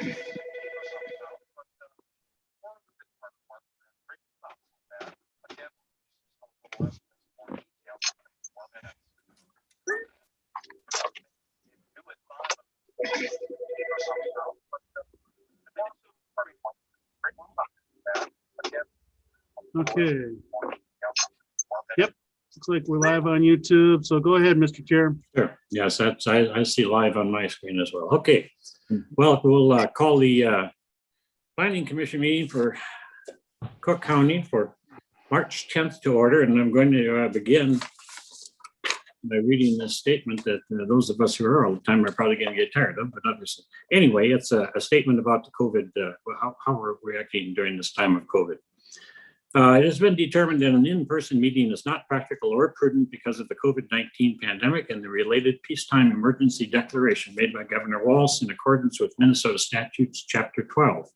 Okay. Yep. Looks like we're live on YouTube. So go ahead, Mr. Chair. Sure. Yes, I see live on my screen as well. Okay. Well, we'll call the Planning Commission meeting for Cook County for March 10th to order, and I'm going to begin by reading this statement that those of us who are all the time are probably going to get tired of, but others. Anyway, it's a statement about the COVID, how we're reacting during this time of COVID. It has been determined that an in-person meeting is not practical or prudent because of the COVID-19 pandemic and the related peacetime emergency declaration made by Governor Walz in accordance with Minnesota Statutes, Chapter 12.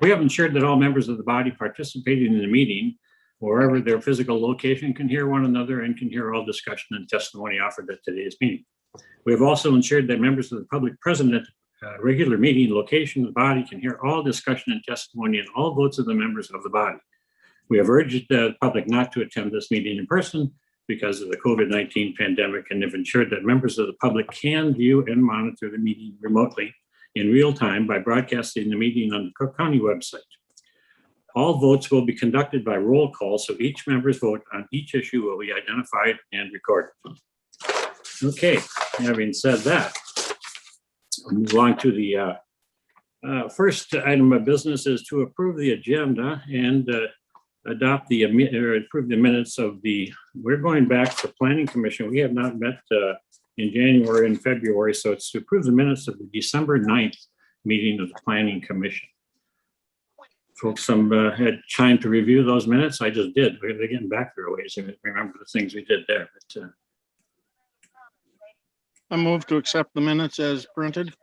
We have ensured that all members of the body participating in the meeting, wherever their physical location, can hear one another and can hear all discussion and testimony offered at today's meeting. We have also ensured that members of the public present at regular meeting location of the body can hear all discussion and testimony and all votes of the members of the body. We have urged the public not to attend this meeting in person because of the COVID-19 pandemic and have ensured that members of the public can view and monitor the meeting remotely in real time by broadcasting the meeting on the Cook County website. All votes will be conducted by roll call, so each member's vote on each issue will be identified and recorded. Okay, having said that, we'll move on to the first item of business is to approve the agenda and adopt the or approve the minutes of we're going back to Planning Commission. We have not met in January and February, so it's to approve the minutes of the December 9th meeting of the Planning Commission. Folks, had time to review those minutes. I just did. We're getting back there a ways and remember the things we did there. But I move to accept the minutes as printed.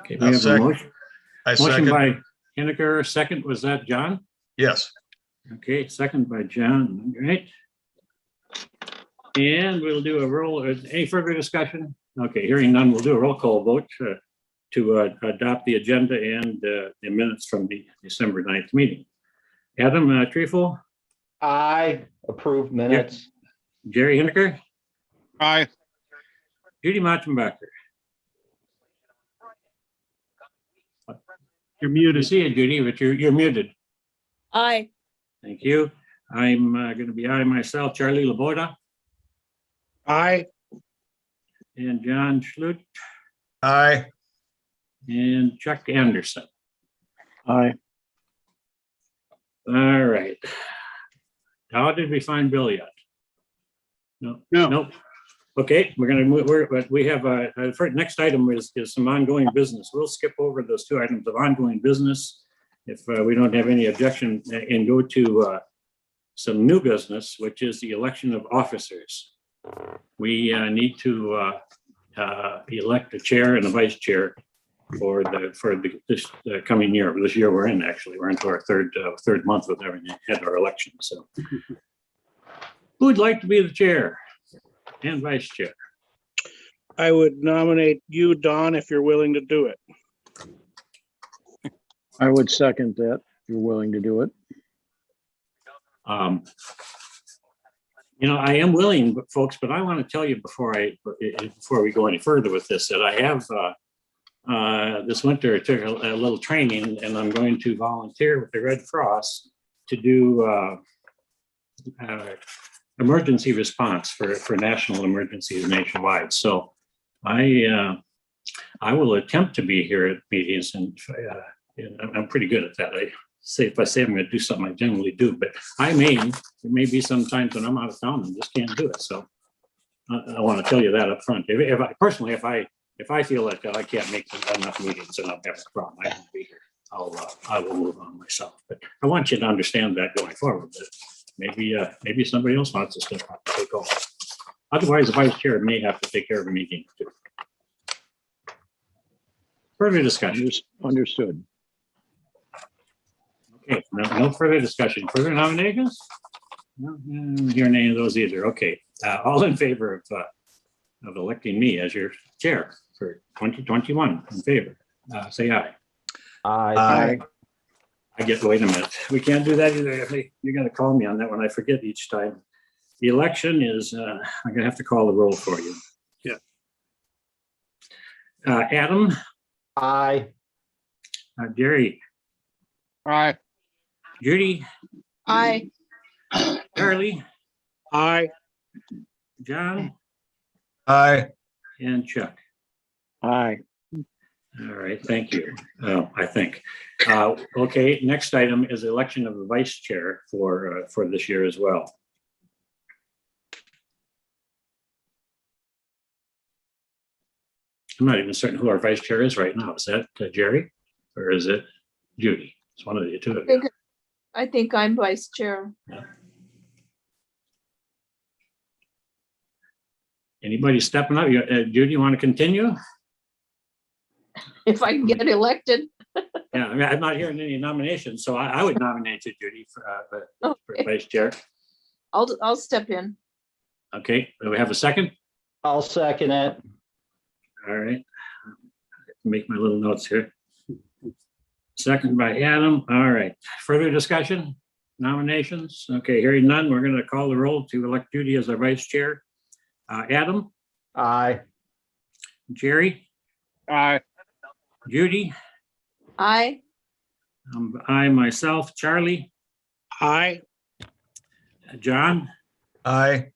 okay, we have a motion. Motion second. by Henniker. Second, was that John? Yes. Okay, second by John. All right. And we'll do a roll. Any further discussion? Okay, hearing none, we'll do a roll call vote to adopt the agenda and the minutes from the December 9th meeting. Adam Trefel? I approve minutes. Jerry Henniker? Aye. Judy Mattenbacher? You're I muted. see you, Judy, but you're muted. Aye. Thank you. I'm going to be aye myself. Charlie Laboda Aye. and John Schlutt Aye. and Chuck Anderson. Aye. All right. How did we find Bill yet? No. No. Nope. Okay, we're going to move. We have for next item is some ongoing business. We'll skip over those two items of ongoing business if we don't have any objection and go to some new business, which is the election of officers. We need to elect a chair and a vice chair for this coming year. This year we're in, actually, we're into our third month with having had our election. So, who would like to be the chair and vice chair? I would nominate you, Don, if you're willing to do it. I would second that, if you're willing to do it. You know, I am willing, folks, but I want to tell you before we go any further with this, that I have this winter took a little training, and I'm going to volunteer with the Red Cross to do emergency response for national emergencies nationwide. So I will attempt to be here at meetings, and I'm pretty good at that. If I say I'm going to do something, I generally do, but there may be some times when I'm out of town and just can't do it. So I want to tell you that up front. If I feel like I can't make enough meetings and I'm having a problem, I won't be here. I will move on myself. But I want you to understand that going forward. That maybe somebody else wants to step up and take over. Otherwise, the vice chair may have to take care of a meeting too. Further discussion. Understood. Okay, no further discussion. Further nominations? No, hearing any of those either. Okay, all in favor of electing me as your chair for 2021, in favor, say aye. Aye. Wait a minute. We can't do that either. You're gonna call me on that one. I forget each time. The election is, I'm gonna have to call the roll for you. Yeah. Adam, Aye. Jerry, Aye. Judy, Aye. Charlie, Aye. John, Aye. and Chuck. Aye. All right, thank you. I think. Okay, next item is election of the vice chair for this year as well. I'm not even certain who our vice chair is right now. Is that Jerry or is it Judy? It's one of the two of you. I think I'm vice chair. Anybody stepping up? Judy, you want to continue? If I can get elected. Yeah, I mean, I'm not hearing any nominations, so I would nominate you, Judy, for Okay. vice chair. I'll step in. Okay, do we have a second? I'll second it. All right. Make my little notes here. Second by Adam. All right. Further discussion? Nominations? Okay, hearing none, we're going to call the roll to elect Judy as our vice chair. Adam, Aye. Jerry, Aye. Judy, Aye. I myself, Charlie, Aye. John, Aye.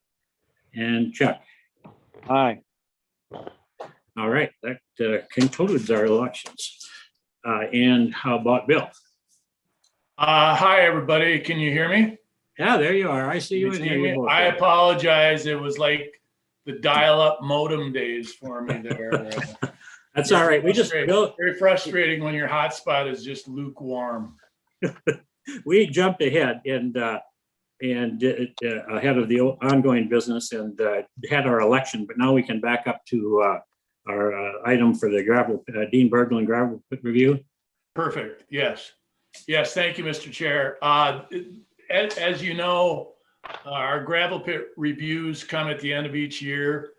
and Chuck. Aye. All right, that concludes our elections. And how about Bill? Hi, everybody. Can you hear me? Yeah, there you are. I see you in here. I apologize. It was like the dial-up modem days for me there. That's all right. We just Bill, Very frustrating when your hotspot is just lukewarm. we jumped ahead and ahead of the ongoing business and had our election, but now we can back up to our item for the gravel Dean Berglund gravel pit review. Perfect. Yes. Yes. Thank you, Mr. Chair. As you know, our gravel pit reviews come at the end of each year.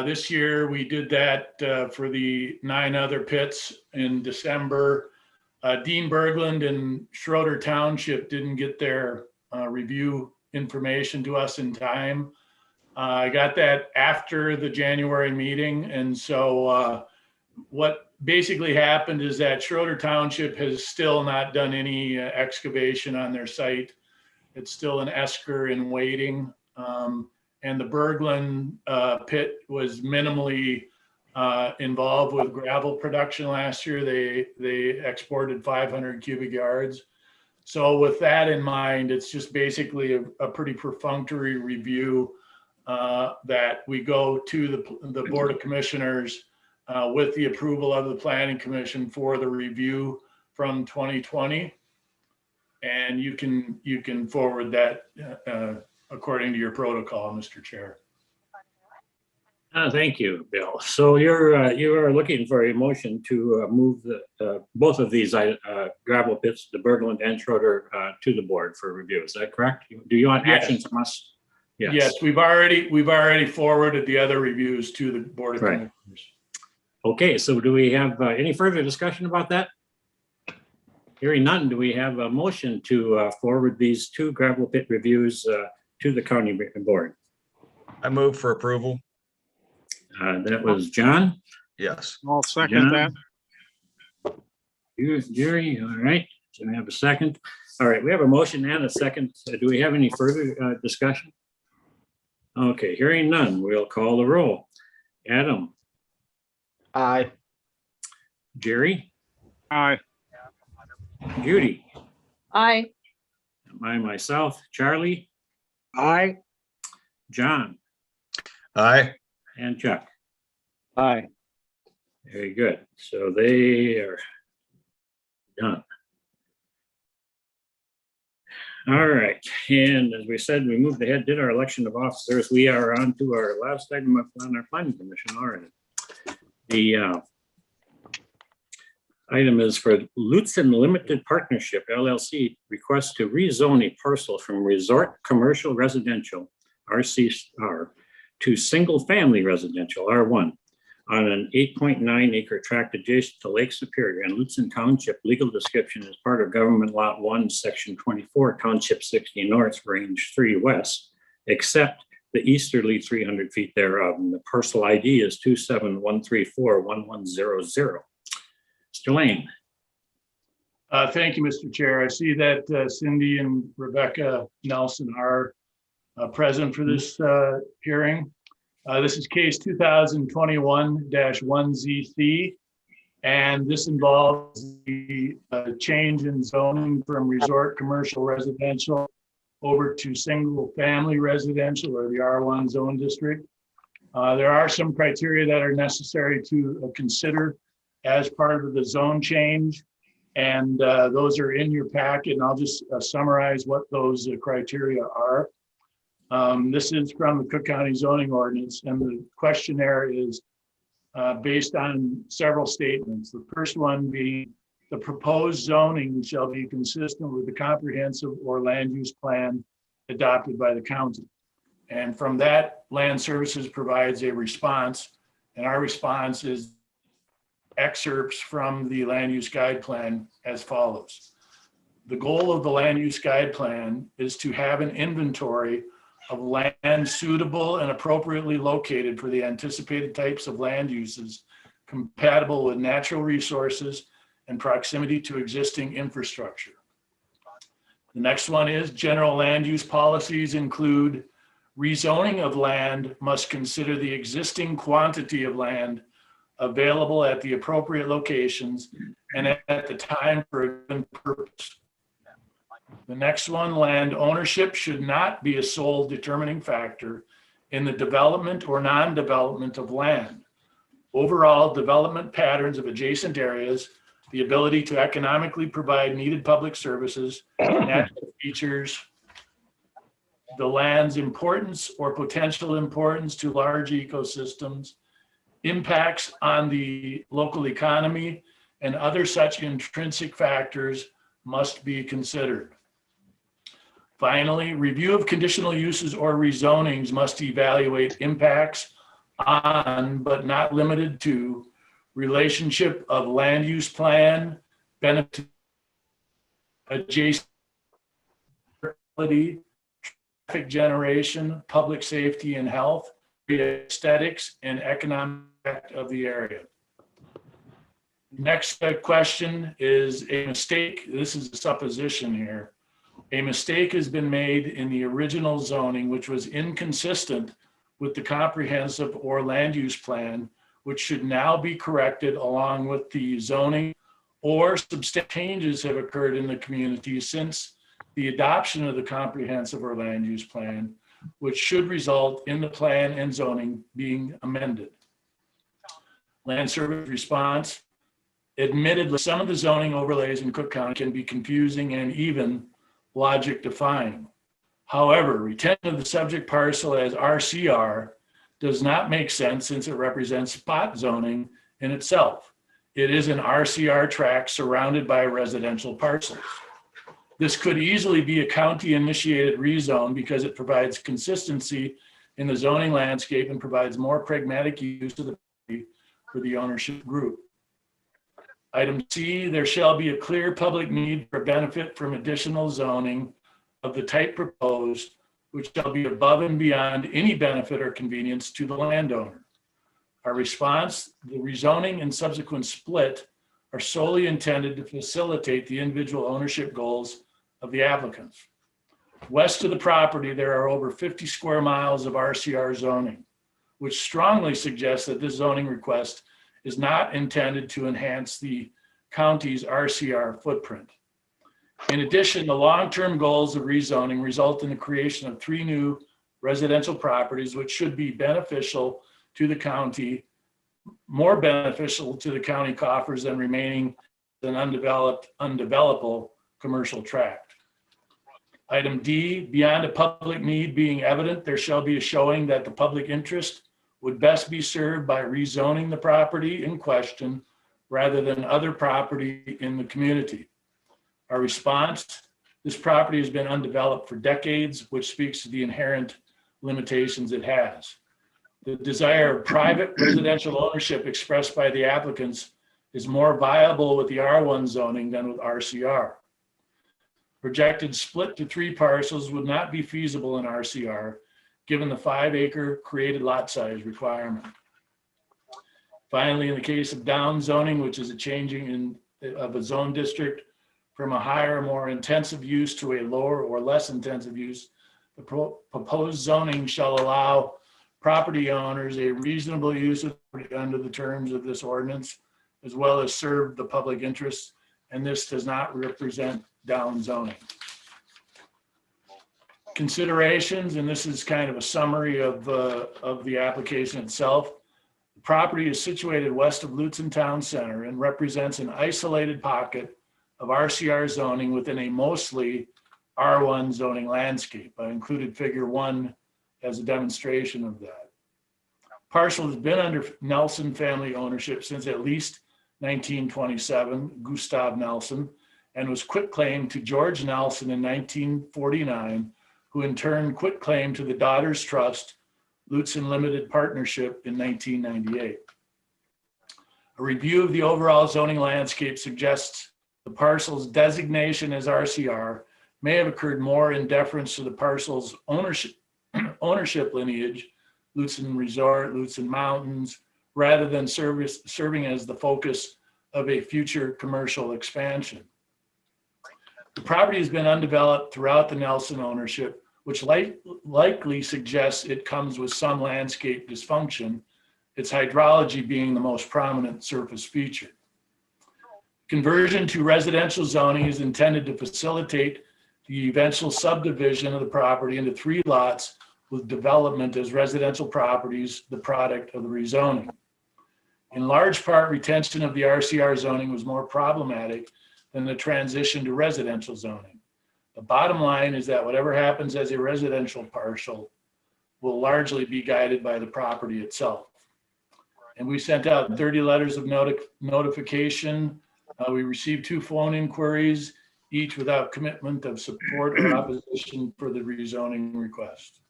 This year we did that for the 9 other pits in December. Dean Berglund and Schroeder Township didn't get their review information to us in time. I got that after the January meeting. And so what basically happened is that Schroeder Township has still not done any excavation on their site. It's still an esker in waiting. And the Berglund pit was minimally involved with gravel production last year. They exported 500 cubic yards. So with that in mind, it's just basically a pretty perfunctory review that we go to the Board of Commissioners with the approval of the Planning Commission for the review from 2020. And you can forward that according to your protocol, Mr. Chair. Thank you, Bill. So you are looking for a motion to move both of these gravel pits, the Berglund and Schroeder, to the board for review. Is that correct? Do you want action from us? Yes, we've already forwarded the other reviews to the Board of Commissioners. Okay, so do we have any further discussion about that? Hearing none, do we have a motion to forward these 2 gravel pit reviews to the county board? I move for approval. That was John. Yes. I'll second that. You, Jerry, all right. So we have a second. All right, we have a motion and a second. Do we have any further discussion? Okay, hearing none, we'll call the roll. Adam, Aye. Jerry, Aye. Judy, Aye. myself, Charlie, Aye. John, Aye. and Chuck. Aye. Very good. So they are done. All right. And as we said, we moved ahead, did our election of officers. We are on to our last item on our planning commission already. The item is for Lutzen Limited Partnership LLC request to rezone a parcel from resort commercial residential RCR to single family residential R1 on an 8.9 acre tract adjacent to Lake Superior and Lutzen Township. Legal description is part of Government Lot 1, Section 24, Township 60 North, Range 3 West, except the easterly 300 feet thereof. And the parcel ID is 271341100. Mr. Lane. Thank you, Mr. Chair. I see that Cindy and Rebecca Nelson are present for this hearing. This is case 2021-1ZC, and this involves the change in zoning from resort commercial residential over to single family residential, or the R1 zone district. There are some criteria that are necessary to consider as part of the zone change. And those are in your packet, and I'll just summarize what those criteria are. This is from the Cook County zoning ordinance, and the questionnaire is based on several statements. The first one being the proposed zoning shall be consistent with the comprehensive or land use plan adopted by the county. And from that, Land Services provides a response, and our response is excerpts from the land use guide plan as follows. The goal of the land use guide plan is to have an inventory of land suitable and appropriately located for the anticipated types of land uses compatible with natural resources and proximity to existing infrastructure. The next one is general land use policies include rezoning of land must consider the existing quantity of land available at the appropriate locations and at the time for a given purpose. The next one, land ownership should not be a sole determining factor in the development or non-development of land. Overall development patterns of adjacent areas, the ability to economically provide needed public services, natural features, the land's importance or potential importance to large ecosystems, impacts on the local economy, and other such intrinsic factors must be considered. Finally, review of conditional uses or rezonings must evaluate impacts on, but not limited to, relationship of land use plan, benefit, adjacent, traffic generation, public safety and health, aesthetics, and economic of the area. Next question is a mistake. This is a supposition here. A mistake has been made in the original zoning, which was inconsistent with the comprehensive or land use plan, which should now be corrected along with the zoning, or substantial changes have occurred in the community since the adoption of the comprehensive or land use plan, which should result in the plan and zoning being amended. Land Service response, admittedly, some of the zoning overlays in Cook County can be confusing and even logic defying. However, retention of the subject parcel as RCR does not make sense since it represents spot zoning in itself. It is an RCR tract surrounded by residential parcels. This could easily be a county-initiated rezone because it provides consistency in the zoning landscape and provides more pragmatic use of the property for the ownership group. Item C, there shall be a clear public need for benefit from additional zoning of the type proposed, which shall be above and beyond any benefit or convenience to the landowner. Our response, the rezoning and subsequent split are solely intended to facilitate the individual ownership goals of the applicants. West of the property, there are over 50 square miles of RCR zoning, which strongly suggests that this zoning request is not intended to enhance the county's RCR footprint. In addition, the long-term goals of rezoning result in the creation of 3 new residential properties, which should be beneficial to the county, more beneficial to the county coffers than remaining an undevelopable commercial tract. Item D, beyond a public need being evident, there shall be a showing that the public interest would best be served by rezoning the property in question rather than other property in the community. Our response, this property has been undeveloped for decades, which speaks to the inherent limitations it has. The desire of private residential ownership expressed by the applicants is more viable with the R1 zoning than with RCR. Projected split to 3 parcels would not be feasible in RCR, given the 5-acre created lot size requirement. Finally, in the case of down zoning, which is a changing of a zone district from a higher, more intensive use to a lower or less intensive use, the proposed zoning shall allow property owners a reasonable use of under the terms of this ordinance, as well as serve the public interest, and this does not represent down zoning. Considerations, and this is kind of a summary of the application itself. The property is situated west of Lutzen Town Center and represents an isolated pocket of RCR zoning within a mostly R1 zoning landscape. I included figure 1 as a demonstration of that. Parcel has been under Nelson family ownership since at least 1927, Gustav Nelson, and was quitclaimed to George Nelson in 1949, who in turn quitclaimed to the Daughters Trust, Lutzen Limited Partnership in 1998. A review of the overall zoning landscape suggests the parcel's designation as RCR may have occurred more in deference to the parcel's ownership lineage, Lutzen Resort, Lutzen Mountains, rather than serving as the focus of a future commercial expansion. The property has been undeveloped throughout the Nelson ownership, which likely suggests it comes with some landscape dysfunction, its hydrology being the most prominent surface feature. Conversion to residential zoning is intended to facilitate the eventual subdivision of the property into 3 lots with development as residential properties, the product of the rezoning. In large part, retention of the RCR zoning was more problematic than the transition to residential zoning. The bottom line is that whatever happens as a residential parcel will largely be guided by the property itself. And we sent out 30 letters of notification. We received 2 phone inquiries, each without commitment of support or opposition for the rezoning request.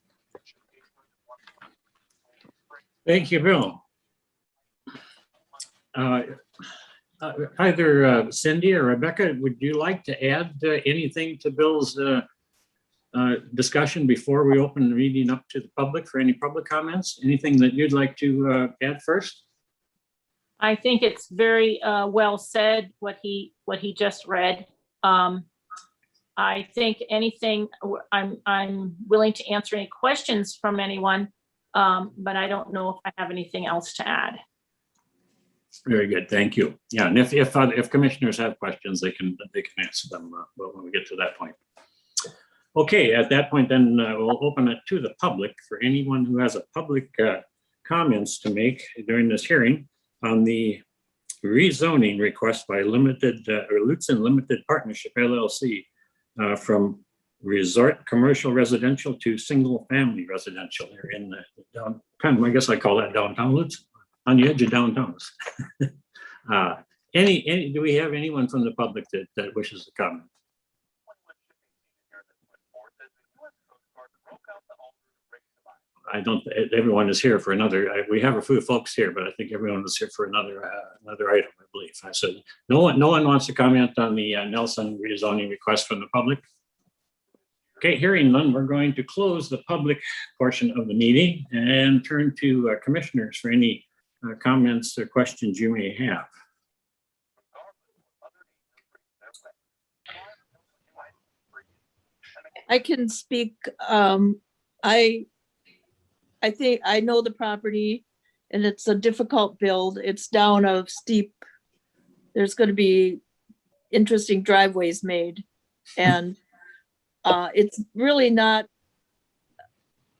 Thank you, Bill. Either Cindy or Rebecca, would you like to add anything to Bill's discussion before we open the meeting up to the public for any public comments? Anything that you'd like to add first? I think it's very well said, what he just read. I think anything, I'm willing to answer any questions from anyone, but I don't know if I have anything else to add. Very good, thank you. Yeah, and if commissioners have questions, they can answer them when we get to that point. Okay, at that point, then we'll open it to the public for anyone who has a public comments to make during this hearing on the rezoning request by Lutzen Limited Partnership LLC from resort commercial residential to single family residential here in the downtown. I guess I call that downtown Lutzen, on the edge of downtown. Do we have anyone from the public that wishes to comment? I don't, everyone is here for another, we have a few folks here, but I think everyone is here for another item, I believe. I said, no one wants to comment on the Nelson rezoning request from the public. Okay, hearing none, we're going to close the public portion of the meeting and turn to commissioners for any comments or questions you may have. I can speak. I think I know the property and it's a difficult build. It's down a steep, there's going to be interesting driveways made. And it's really not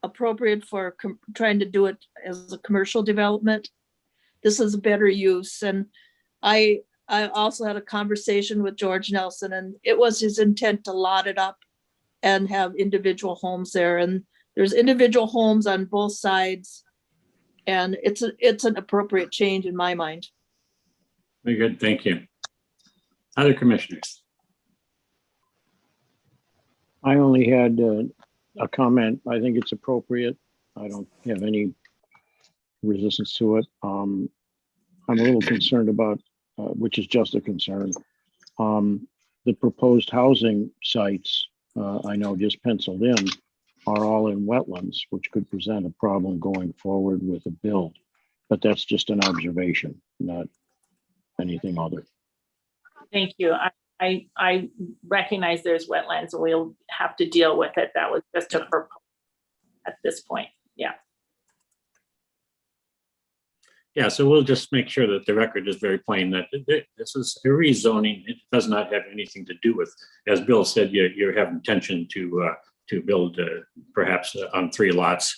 appropriate for trying to do it as a commercial development. This is a better use. And I also had a conversation with George Nelson, and it was his intent to lot it up and have individual homes there. And there's individual homes on both sides. And it's an appropriate change in my mind. Very good, thank you. Other commissioners? I only had a comment. I think it's appropriate. I don't have any resistance to it. I'm a little concerned about, which is just a concern. The proposed housing sites, I know just penciled in, are all in wetlands, which could present a problem going forward with a build. But that's just an observation, not anything other. Thank you. I recognize there's wetlands and we'll have to deal with it. That was just a proposal at this point. Yeah. Yeah, so we'll just make sure that the record is very plain that this is a rezoning. It does not have anything to do with, as Bill said, you have intention to build perhaps on 3 lots,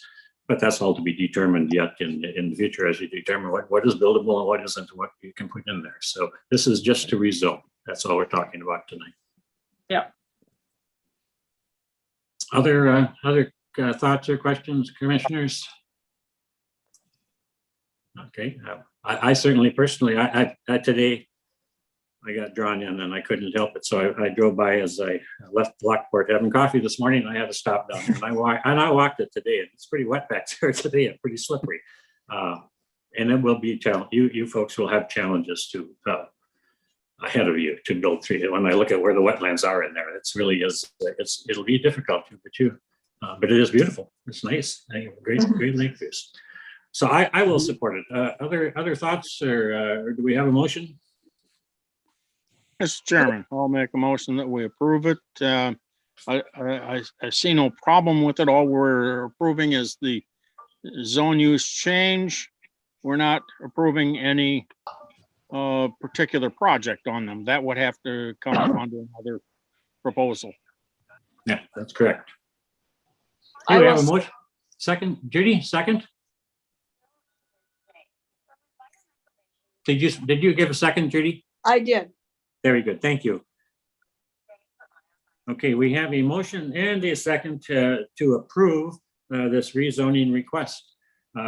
but that's all to be determined yet in the future as you determine what is buildable and what isn't, what you can put in there. So this is just to rezone. That's all we're talking about tonight. Yeah. Other thoughts or questions, commissioners? Okay, I certainly personally, I today, I got drawn in and I couldn't help it. So I drove by as I left Lockport having coffee this morning. And I had to stop down there and I walked it today. It's pretty wet back there today and pretty slippery. And it will be a challenge. You folks will have challenges to ahead of you to build 3. When I look at where the wetlands are in there, it's really it'll be difficult, but it is beautiful. It's nice. Great lake views. So I will support it. Other thoughts or do we have a motion? Mr. Chairman, I'll make a motion that we approve it. I see no problem with it. All we're approving is the zone use change. We're not approving any particular project on them. That would have to come under another proposal. Yeah, that's correct. I Do we will have a motion? Second, Judy, second? Did you give a second, Judy? I did. Very good, thank you. Okay, we have a motion and a second to approve this rezoning request.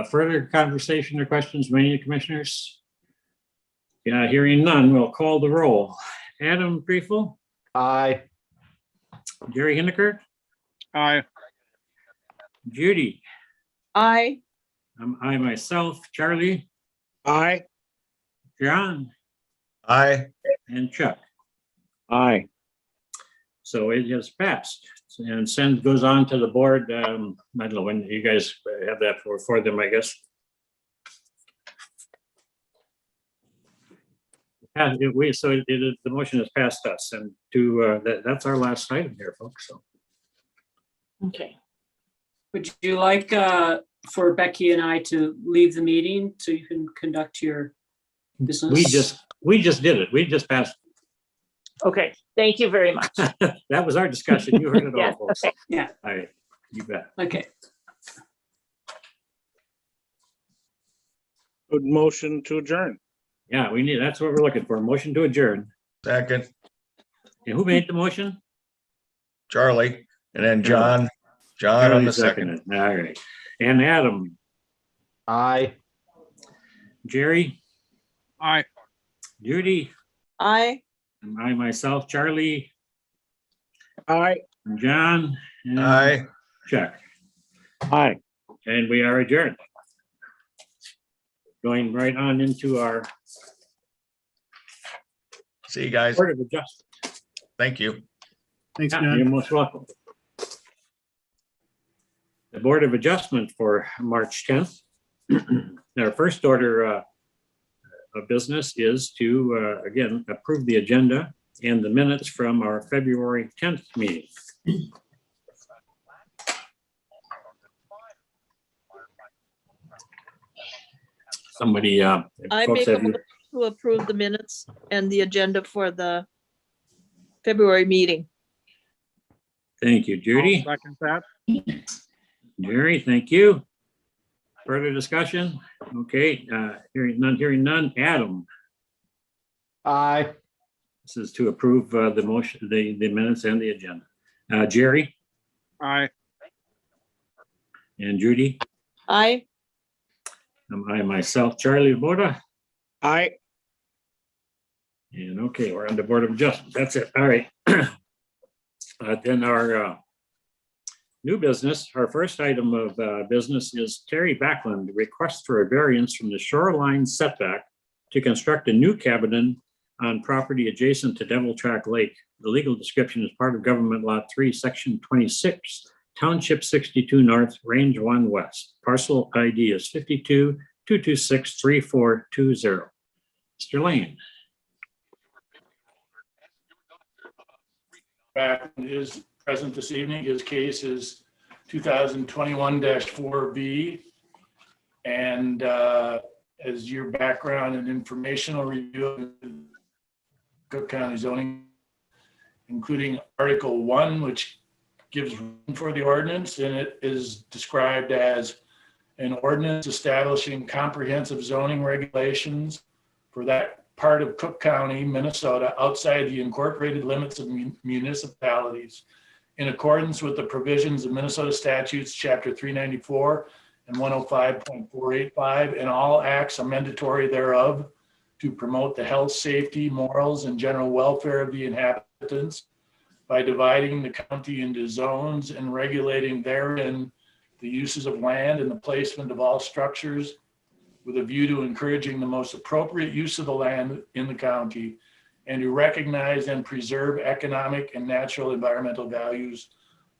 Further conversation or questions from any of the commissioners? Yeah, hearing none, we'll call the roll. Adam Priefel, Aye. Jerry Hindekert, Aye. Judy, I, I myself, Charlie, Aye. John, Aye. and Chuck. Aye. So it has passed and goes on to the board. I don't know when you guys have that for them, I guess. The motion has passed us and that's our last item here, folks. So Okay. Would you like for Becky and I to leave the meeting so you can conduct your business? we just did it. We just passed. Okay. Thank you very much. That was our discussion. You heard it all, Yes, folks. okay. Yeah. All right, you bet. Okay. Good motion to adjourn. Yeah, that's what we're looking for. Motion to adjourn. Second, And who made the motion? Charlie, and then John on the Charlie second. seconded. All right. And Adam, Aye. Jerry, Aye. Judy, I. and I myself, Charlie, Aye. and John, and Aye. Chuck. Aye. And we are adjourned. Going right on into our See you guys. Board of Adjustment. Thank you. Thanks, Yeah, John. you're most welcome. The Board of Adjustment for March 10th. Our first order of business is to, again, approve the agenda and the minutes from our February 10th meeting. Somebody, I folks, make a have you- motion to approve the minutes and the agenda for the February meeting. Thank you, Judy. I'll second that. Jerry, thank you. Further discussion? Okay, hearing none. Adam, Aye. this is to approve the motion, the minutes and the agenda. Jerry Aye. and Judy, I, I myself, Charlie Boda, Aye. and okay, we're on the Board of Adjustment. That's it. All right. Then our New business, our first item of business is Terry Backlund, request for a variance from the shoreline setback to construct a new cabin on property adjacent to Devil Track Lake. The legal description is part of Government Lot 3, Section 26, Township 62 North, Range 1 West. Parcel ID is 52-226-3420. Mr. Lane. Back is present this evening. His case is 2021-4B. And as your background and informational review of Cook County zoning, including Article 1, which gives room for the ordinance, and it is described as an ordinance establishing comprehensive zoning regulations for that part of Cook County, Minnesota, outside the incorporated limits of municipalities, in accordance with the provisions of Minnesota statutes, Chapter 394 and 105.485, and all acts amendatory thereof, to promote the health, safety, morals, and general welfare of the inhabitants by dividing the county into zones and regulating therein the uses of land and the placement of all structures, with a view to encouraging the most appropriate use of the land in the county, and to recognize and preserve economic and natural environmental values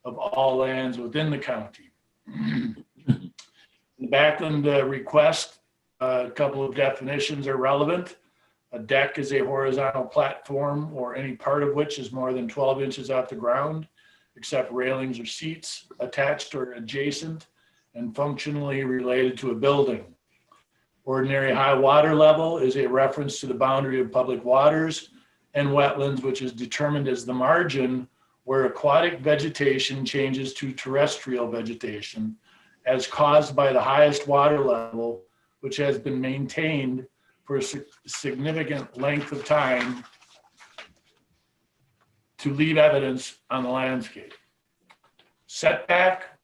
of all lands within the county. The Backlund request, a couple of definitions are relevant. A deck is a horizontal platform or any part of which is more than 12 inches off the ground, except railings or seats, attached or adjacent and functionally related to a building. Ordinary high water level is a reference to the boundary of public waters and wetlands, which is determined as the margin where aquatic vegetation changes to terrestrial vegetation, as caused by the highest water level, which has been maintained for a significant length of time to leave evidence on the landscape. Setback,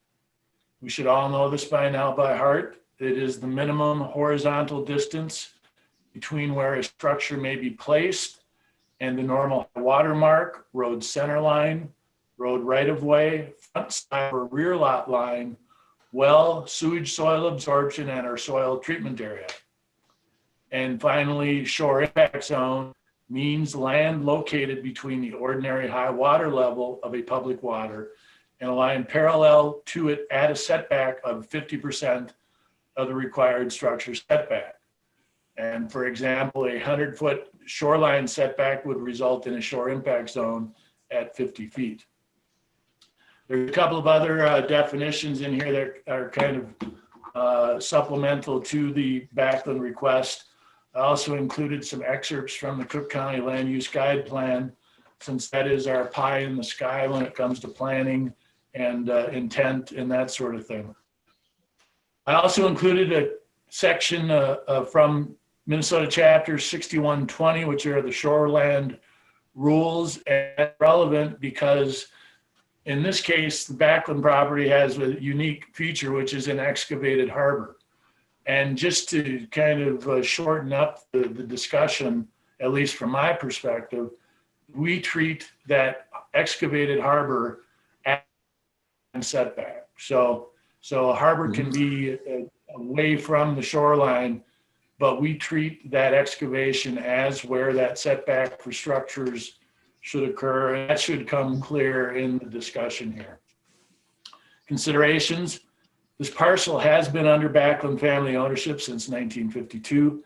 we should all know this by now by heart. It is the minimum horizontal distance between where a structure may be placed and the normal water mark, road center line, road right-of-way, front side or rear lot line, well, sewage soil absorption, and our soil treatment area. And finally, shore impact zone means land located between the ordinary high water level of a public water and a line parallel to it at a setback of 50% of the required structure setback. And for example, a 100-foot shoreline setback would result in a shore impact zone at 50 feet. There's a couple of other definitions in here that are kind of supplemental to the Backlund request. I also included some excerpts from the Cook County Land Use Guide Plan, since that is our pie in the sky when it comes to planning and intent and that sort of thing. I also included a section from Minnesota Chapter 6120, which are the shoreland rules, and relevant because in this case, the Backlund property has a unique feature, which is an excavated harbor. And just to kind of shorten up the discussion, at least from my perspective, we treat that excavated harbor as a setback. So a harbor can be away from the shoreline, but we treat that excavation as where that setback for structures should occur. And that should come clear in the discussion here. Considerations. This parcel has been under Backlund family ownership since 1952.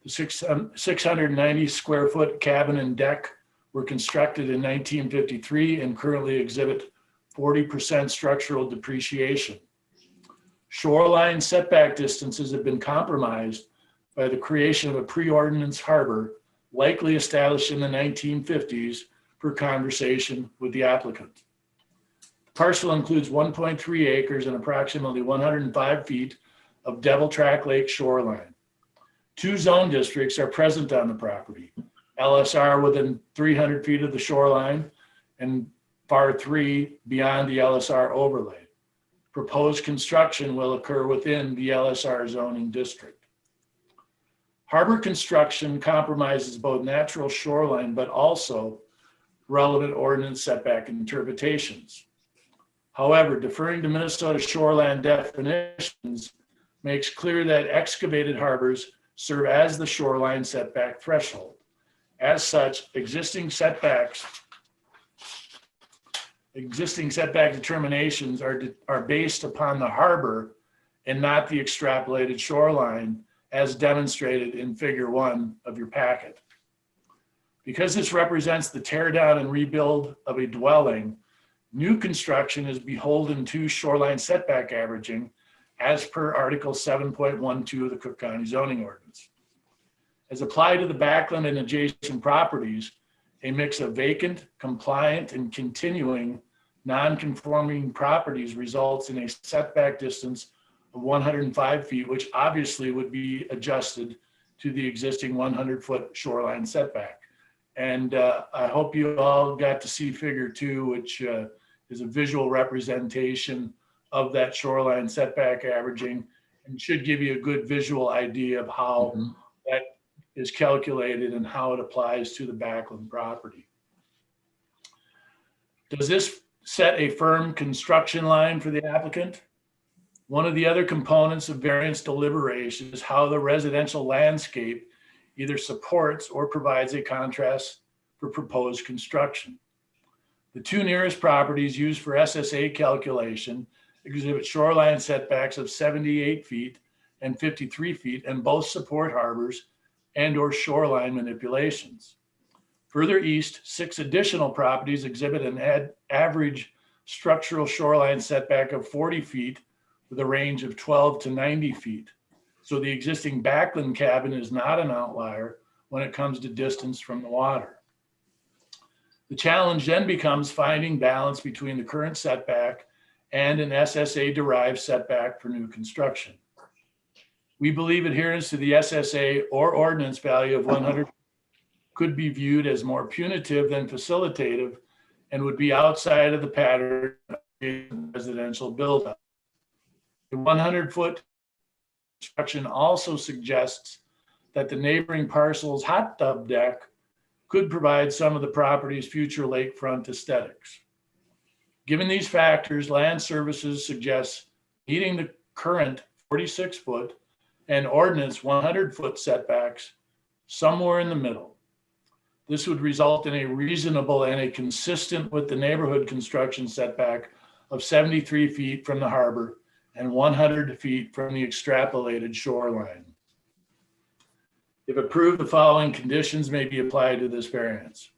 The 690 square foot cabin and deck were constructed in 1953 and currently exhibit 40% structural depreciation. Shoreline setback distances have been compromised by the creation of a pre-ordinance harbor, likely established in the 1950s, per conversation with the applicant. The parcel includes 1.3 acres and approximately 105 feet of Devil Track Lake shoreline. 2 zone districts are present on the property. LSR within 300 feet of the shoreline and FAR 3 beyond the LSR overlay. Proposed construction will occur within the LSR zoning district. Harbor construction compromises both natural shoreline, but also relevant ordinance setback interpretations. However, deferring to Minnesota shoreland definitions makes clear that excavated harbors serve as the shoreline setback threshold. As such, existing setback determinations are based upon the harbor and not the extrapolated shoreline as demonstrated in Figure 1 of your packet. Because this represents the tear down and rebuild of a dwelling, new construction is beholden to shoreline setback averaging as per Article 7.12 of the Cook County zoning ordinance. As applied to the backland and adjacent properties, a mix of vacant, compliant, and continuing non-conforming properties results in a setback distance of 105 feet, which obviously would be adjusted to the existing 100-foot shoreline setback. And I hope you all got to see Figure 2, which is a visual representation of that shoreline setback averaging and should give you a good visual idea of how that is calculated and how it applies to the backland property. Does this set a firm construction line for the applicant? One of the other components of variance deliberation is how the residential landscape either supports or provides a contrast for proposed construction. The two nearest properties used for SSA calculation exhibit shoreline setbacks of 78 feet and 53 feet, and both support harbors and or shoreline manipulations. Further east, 6 additional properties exhibit an average structural shoreline setback of 40 feet with a range of 12 to 90 feet. So the existing backland cabin is not an outlier when it comes to distance from the water. The challenge then becomes finding balance between the current setback and an SSA-derived setback for new construction. We believe adherence to the SSA or ordinance value of 100 could be viewed as more punitive than facilitative and would be outside of the pattern of residential buildup. The 100-foot construction also suggests that the neighboring parcel's hot tub deck could provide some of the property's future lakefront aesthetics. Given these factors, Land Services suggests meeting the current 46-foot and ordinance 100-foot setbacks somewhere in the middle. This would result in a reasonable and a consistent with the neighborhood construction setback of 73 feet from the harbor and 100 feet from the extrapolated shoreline. If approved, the following conditions may be applied to this variance.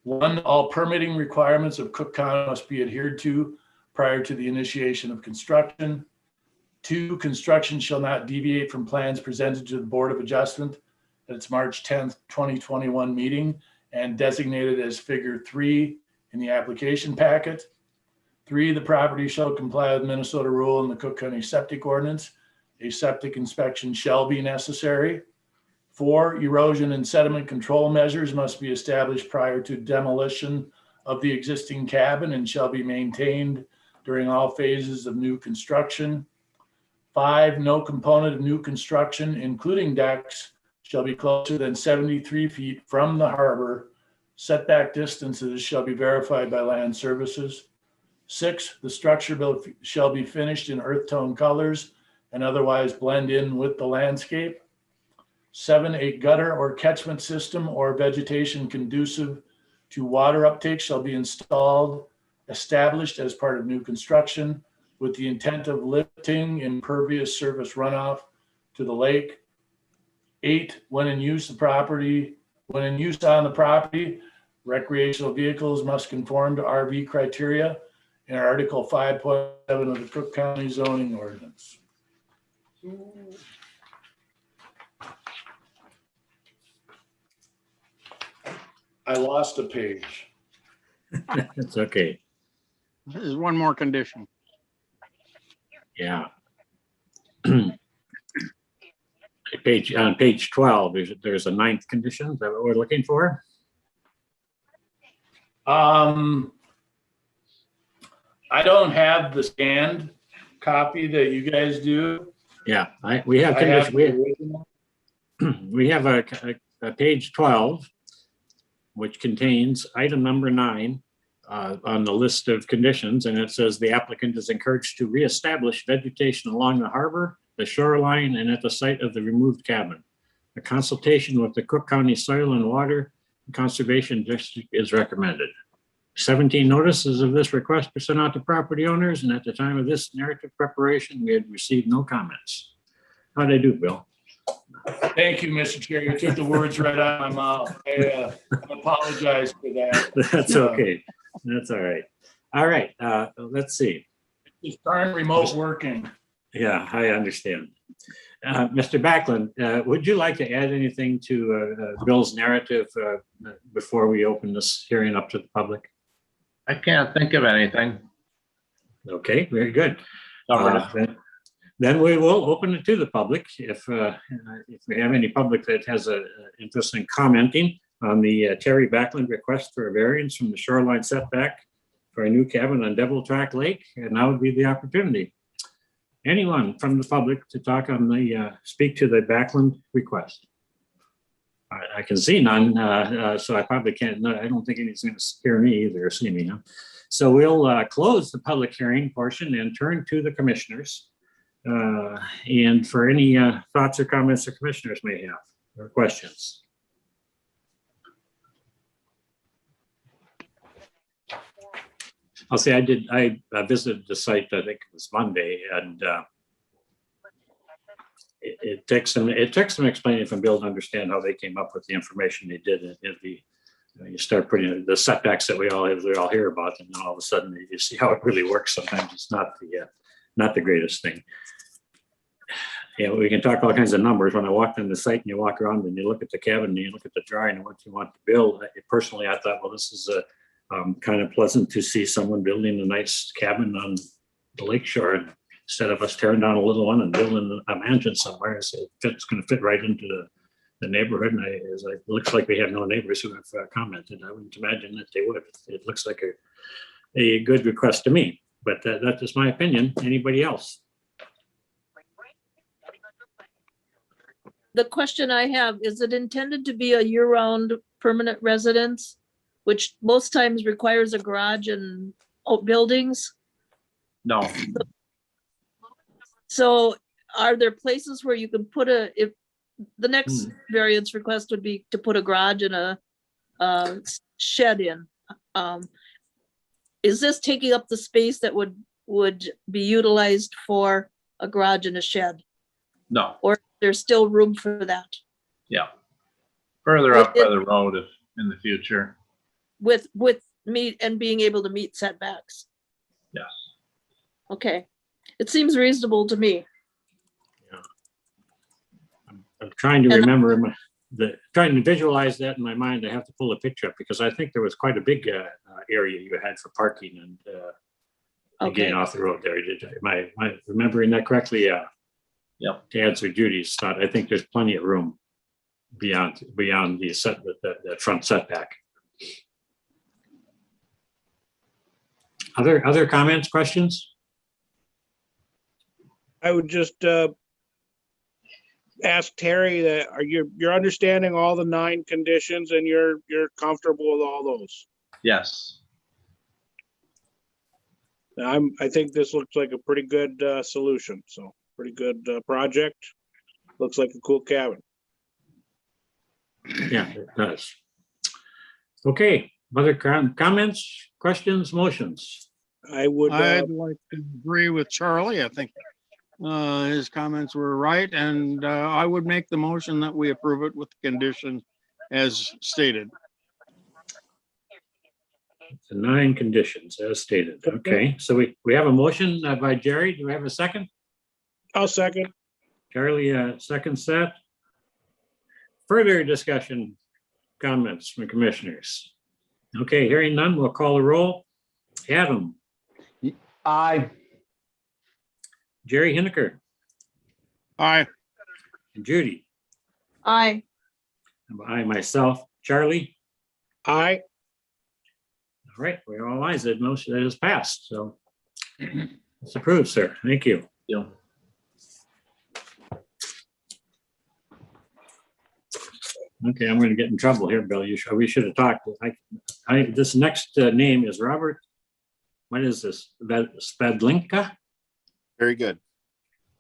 1, all permitting requirements of Cook County must be adhered to prior to the initiation of construction. 2, construction shall not deviate from plans presented to the Board of Adjustment at its March 10th, 2021 meeting and designated as Figure 3 in the application packet. 3, the property shall comply with Minnesota rule and the Cook County septic ordinance. A septic inspection shall be necessary. 4, erosion and sediment control measures must be established prior to demolition of the existing cabin and shall be maintained during all phases of new construction. 5, no component of new construction, including decks, shall be closer than 73 feet from the harbor. Setback distances shall be verified by Land Services. 6, the structure shall be finished in earth tone colors and otherwise blend in with the landscape. 7, a gutter or catchment system or vegetation conducive to water uptake shall be established as part of new construction with the intent of lifting impervious surface runoff to the lake. 8, when in use on the property, recreational vehicles must conform to RV criteria in Article 5.7 of the Cook County zoning ordinance. I lost a page. It's okay. There's one more condition. Yeah. On page 12, there's a 9th condition. Is that what we're looking for? I don't have the scanned copy that you guys do. Yeah, we have I have condition. the original. We have a page 12, which contains item number 9, on the list of conditions, and it says the applicant is encouraged to reestablish vegetation along the harbor, the shoreline, and at the site of the removed cabin. A consultation with the Cook County Soil and Water Conservation District is recommended. 17 notices of this request were sent out to property owners, and at the time of this narrative preparation, we had received no comments. How'd I do, Bill? Thank you, Mr. Chair. You took the words right out of my mouth. I apologize for that. That's okay. That's all right. All right, let's see. It's darn remote working. Yeah, I understand. Mr. Backlund, would you like to add anything to Bill's narrative before we open this hearing up to the public? I can't think of anything. Okay, very good. Covered Then we will open it to the public. If we have any public that has an interest in commenting on the Terry Backlund request for a variance from the shoreline setback for a new cabin on Devil Track Lake, and now would be the opportunity. Anyone from the public to talk on the, speak to the Backlund request? I can see none, so I probably can't, I don't think anyone's going to hear me either or see me. Huh? So we'll close the public hearing portion and turn to the commissioners. And for any thoughts or comments the commissioners may have or questions. I'll say I visited the site, I think it was Monday, and it took some explaining from Bill to understand how they came up with the information they did. You start putting the setbacks that we all hear about, and then all of a sudden you see how it really works. Sometimes it's not the greatest thing. Yeah, we can talk all kinds of numbers. When I walked on the site and you walk around and you look at the cabin and you look at the drawing and what you want to build, personally, I thought, well, this is kind of pleasant to see someone building a nice cabin on the lakeshore instead of us tearing down a little one and building a mansion somewhere. So it's going to fit right into the neighborhood. And it looks like we have no neighbors who have commented. I wouldn't imagine that they would. It looks like a good request to me, but that's just my opinion. Anybody else? The question I have, is it intended to be a year-round permanent residence, which most times requires a garage and buildings? No, So are there places where you can put if the next variance request would be to put a garage and a shed in? Is this taking up the space that would be utilized for a garage and a shed? no, Or there's still room for that yeah. Further up by the road if in the future. with meet and being able to meet setbacks? Yes. Okay, it seems reasonable to me. I'm trying to And- remember trying to visualize that in my mind. I have to pull a picture up because I think there was quite a big area you had for parking and getting off the road there. Am I remembering that correctly? Yeah. Yep. To answer Judy's thought, I think there's plenty of room beyond the front setback. Other comments, questions? I would just ask Terry that you're understanding all the 9 conditions and you're comfortable with all those. Yes. I think this looks like a pretty good solution. So pretty good project. Looks like a cool cabin. Yeah, it does. Okay, other comments, questions, motions? I would, I'd like to agree with Charlie. I think his comments were right, and I would make the motion that we approve it with the condition as stated. The 9 conditions as stated. Okay, so we have a motion by Jerry. Do we have a second? I'll second. Charlie, seconds that. Further discussion, comments from commissioners? Okay, hearing none, we'll call the roll. Adam, Aye. Jerry Hineker, Aye. and Judy, Aye. and I myself, Charlie. Aye. All right, we're all ayes. That motion that is passed. So it's approved, sir. Thank you. Yeah. Okay, I'm going to get in trouble here, Bill. We should have talked. This next name is Robert. What is this? Spadlinka? Very good.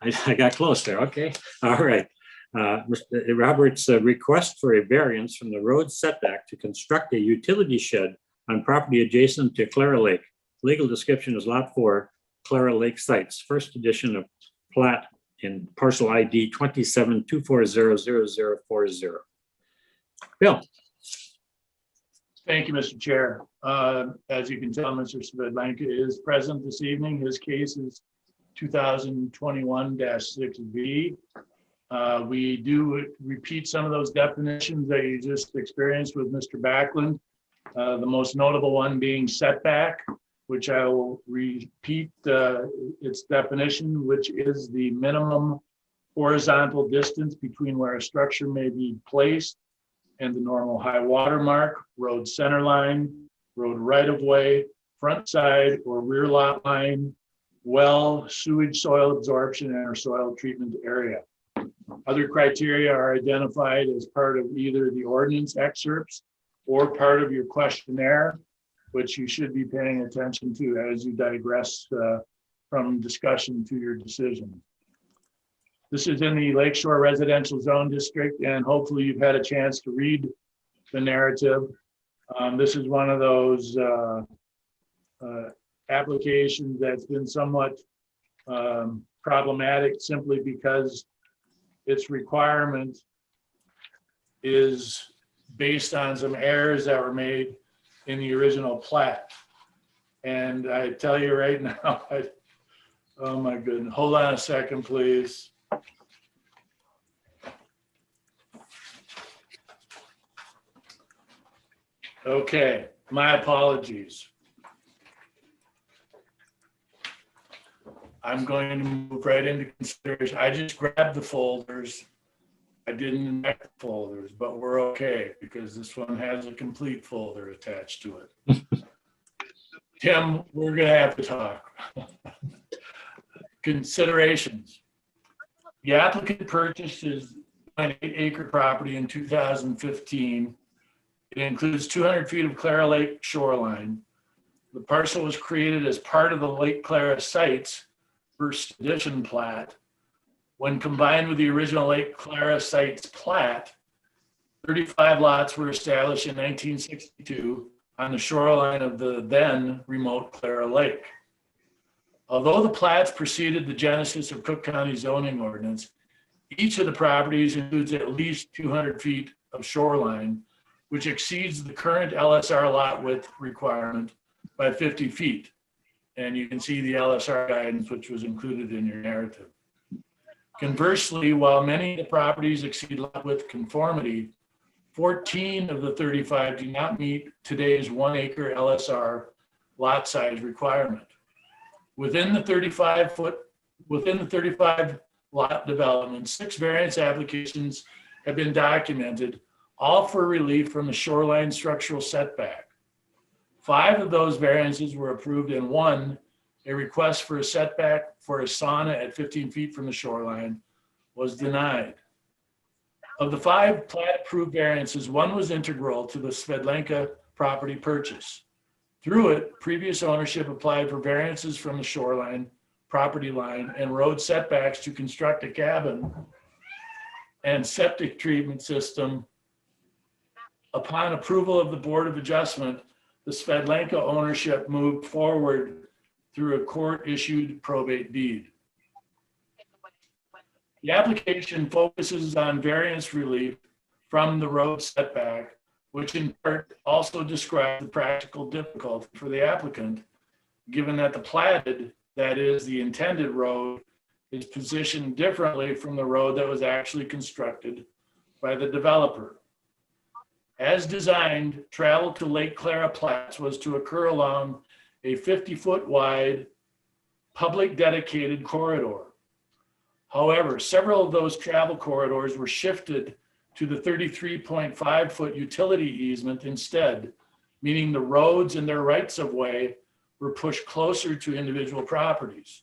I got close there. Okay. All right. Robert's request for a variance from the road setback to construct a utility shed on property adjacent to Clara Lake. Legal description is Lot 4, Clara Lake Sites, first edition of plat in parcel ID 2724000040. Bill. Thank you, Mr. Chair. As you can tell, Mr. Svedlanka is present this evening. His case is 2021-6B. We do repeat some of those definitions that you just experienced with Mr. Backlund. The most notable one being setback, which I will repeat its definition, which is the minimum horizontal distance between where a structure may be placed and the normal high water mark, road center line, road right-of-way, front side or rear lot line, well, sewage, soil absorption, and or soil treatment area. Other criteria are identified as part of either the ordinance excerpts or part of your questionnaire, which you should be paying attention to as you digress from discussion to your decision. This is in the Lakeshore Residential Zone District, and hopefully you've had a chance to read the narrative. This is one of those applications that's been somewhat problematic simply because its requirement is based on some errors that were made in the original plat. And I tell you right now, oh my goodness, hold on a second, please. Okay, my apologies. I'm going to move right into consideration. I just grabbed the folders. I didn't connect the folders, but we're okay because this one has a complete folder attached to it. Tim, we're gonna have to talk. Considerations. The applicant purchased his 8-acre property in 2015. It includes 200 feet of Clara Lake shoreline. The parcel was created as part of the Lake Clara Sites first edition plat. When combined with the original Lake Clara Sites plat, 35 lots were established in 1962 on the shoreline of the then remote Clara Lake. Although the plats preceded the genesis of Cook County zoning ordinance, each of the properties includes at least 200 feet of shoreline, which exceeds the current LSR lot width requirement by 50 feet. And you can see the LSR guidance, which was included in your narrative. Conversely, while many of the properties exceed lot width conformity, 14 of the 35 do not meet today's 1-acre LSR lot size requirement. Within the 35 lot development, 6 variance applications have been documented, all for relief from the shoreline structural setback. 5 of those variances were approved, and 1, a request for a setback for a sauna at 15 feet from the shoreline, was denied. Of the 5 plat approved variances, 1 was integral to the Svedlanka property purchase. Through it, previous ownership applied for variances from the shoreline, property line, and road setbacks to construct a cabin and septic treatment system. Upon approval of the Board of Adjustment, the Svedlanka ownership moved forward through a court-issued probate deed. The application focuses on variance relief from the road setback, which in part also describes the practical difficulty for the applicant, given that the platted, that is the intended road, is positioned differently from the road that was actually constructed by the developer. As designed, travel to Lake Clara Plats was to occur along a 50-foot wide public dedicated corridor. However, several of those travel corridors were shifted to the 33.5-foot utility easement instead, meaning the roads and their rights of way were pushed closer to individual properties.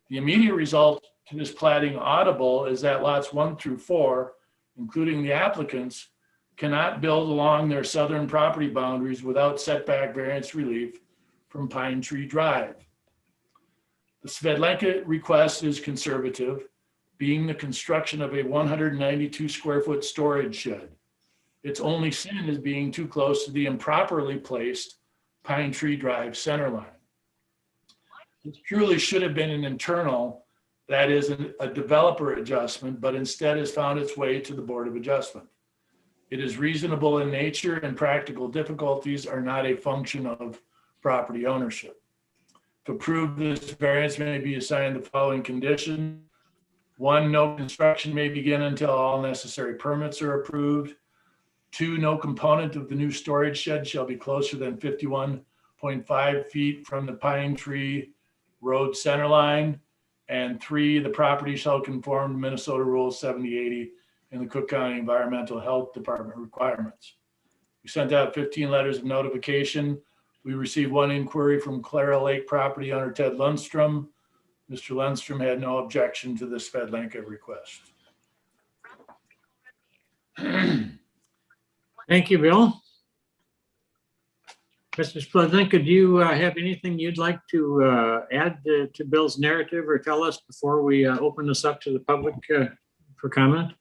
The immediate result to this platting audible is that lots 1 through 4, including the applicants, cannot build along their southern property boundaries without setback variance relief from Pine Tree Drive. The Svedlenka request is conservative, being the construction of a 192 square foot storage shed. Its only sin is being too close to the improperly placed Pine Tree Drive center line. It purely should have been an internal, that is a developer adjustment, but instead has found its way to the Board of Adjustment. It is reasonable in nature and practical difficulties are not a function of property ownership. To approve this variance may be assigned the following condition. 1, no construction may begin until all necessary permits are approved. 2, no component of the new storage shed shall be closer than 51.5 feet from the Pine Tree Road center line. And 3, the property shall conform to Minnesota Rule 7080 and the Cook County Environmental Health Department requirements. We sent out 15 letters of notification. We received 1 inquiry from Clara Lake property owner Ted Lundstrom. Mr. Lundstrom had no objection to the Svedlenka request. Thank you, Bill. Mr. Svedlenka, do you have anything you'd like to add to Bill's narrative or tell us before we open this up to the public for comment?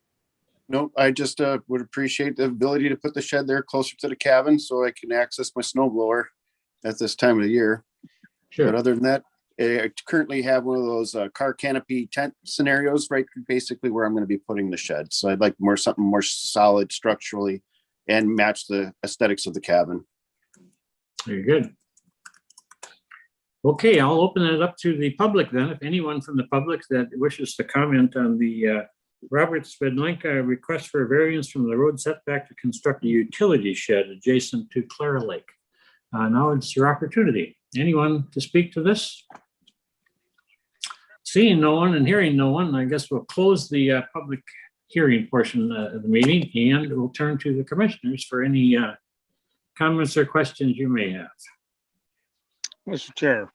Nope, I just would appreciate the ability to put the shed there closer to the cabin so I can access my snow blower at this time of the year. Sure. But other than that, I currently have one of those car canopy tent scenarios, right? Basically where I'm going to be putting the shed. So I'd like something more solid structurally and match the aesthetics of the cabin. Very good. Okay, I'll open it up to the public then. If anyone from the public that wishes to comment on the Robert Svedlenka request for a variance from the road setback to construct a utility shed adjacent to Clara Lake. Now it's your opportunity. Anyone to speak to this? Seeing no one and hearing no one, I guess we'll close the public hearing portion of the meeting and we'll turn to the commissioners for any comments or questions you may have. Mr. Chair,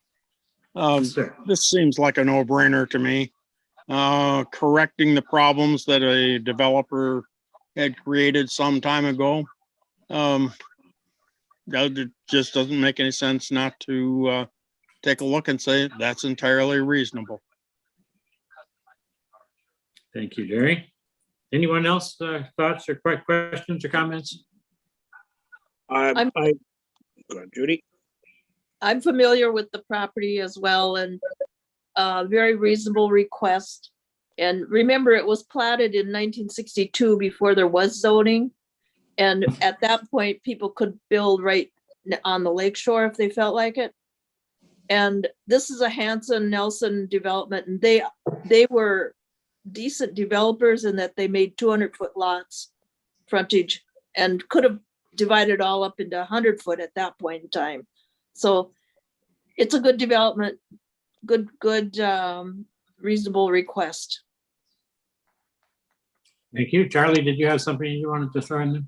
Sir. this seems like a no-brainer to me. Correcting the problems that a developer had created some time ago. That just doesn't make any sense not to take a look and say that's entirely reasonable. Thank you, Jerry. Anyone else thoughts or questions or comments? Go ahead, Judy. I'm familiar with the property as well and very reasonable request. And remember, it was platted in 1962 before there was zoning. And at that point, people could build right on the lakeshore if they felt like it. And this is a Hanson Nelson development, and they were decent developers in that they made 200-foot lots frontage and could have divided all up into 100-foot at that point in time. So it's a good development, good reasonable request. Thank you. Charlie, did you have something you wanted to throw in there?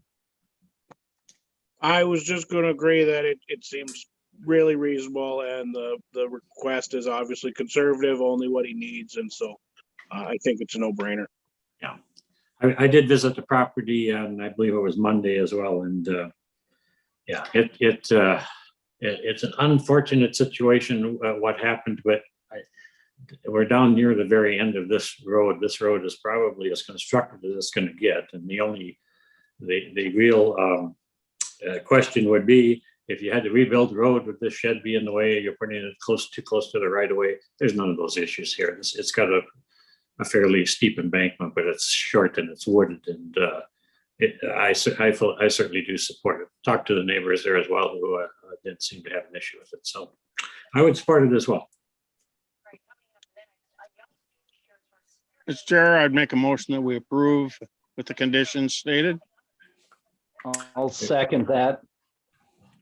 I was just going to agree that it seems really reasonable, and the request is obviously conservative, only what he needs, and so I think it's a no-brainer. Yeah, I did visit the property, and I believe it was Monday as well, and yeah, it's an unfortunate situation what happened, but we're down near the very end of this road. This road is probably as constructed as it's going to get, and the real question would be, if you had to rebuild the road, would this shed be in the way? You're putting it too close to the right of way. There's none of those issues here. It's got a fairly steep embankment, but it's short and it's wooded, and I certainly do support it. Talked to the neighbors there as well, who didn't seem to have an issue with it. So I would support it as well. Mr. Chair, I'd make a motion that we approve with the conditions stated. I'll second that.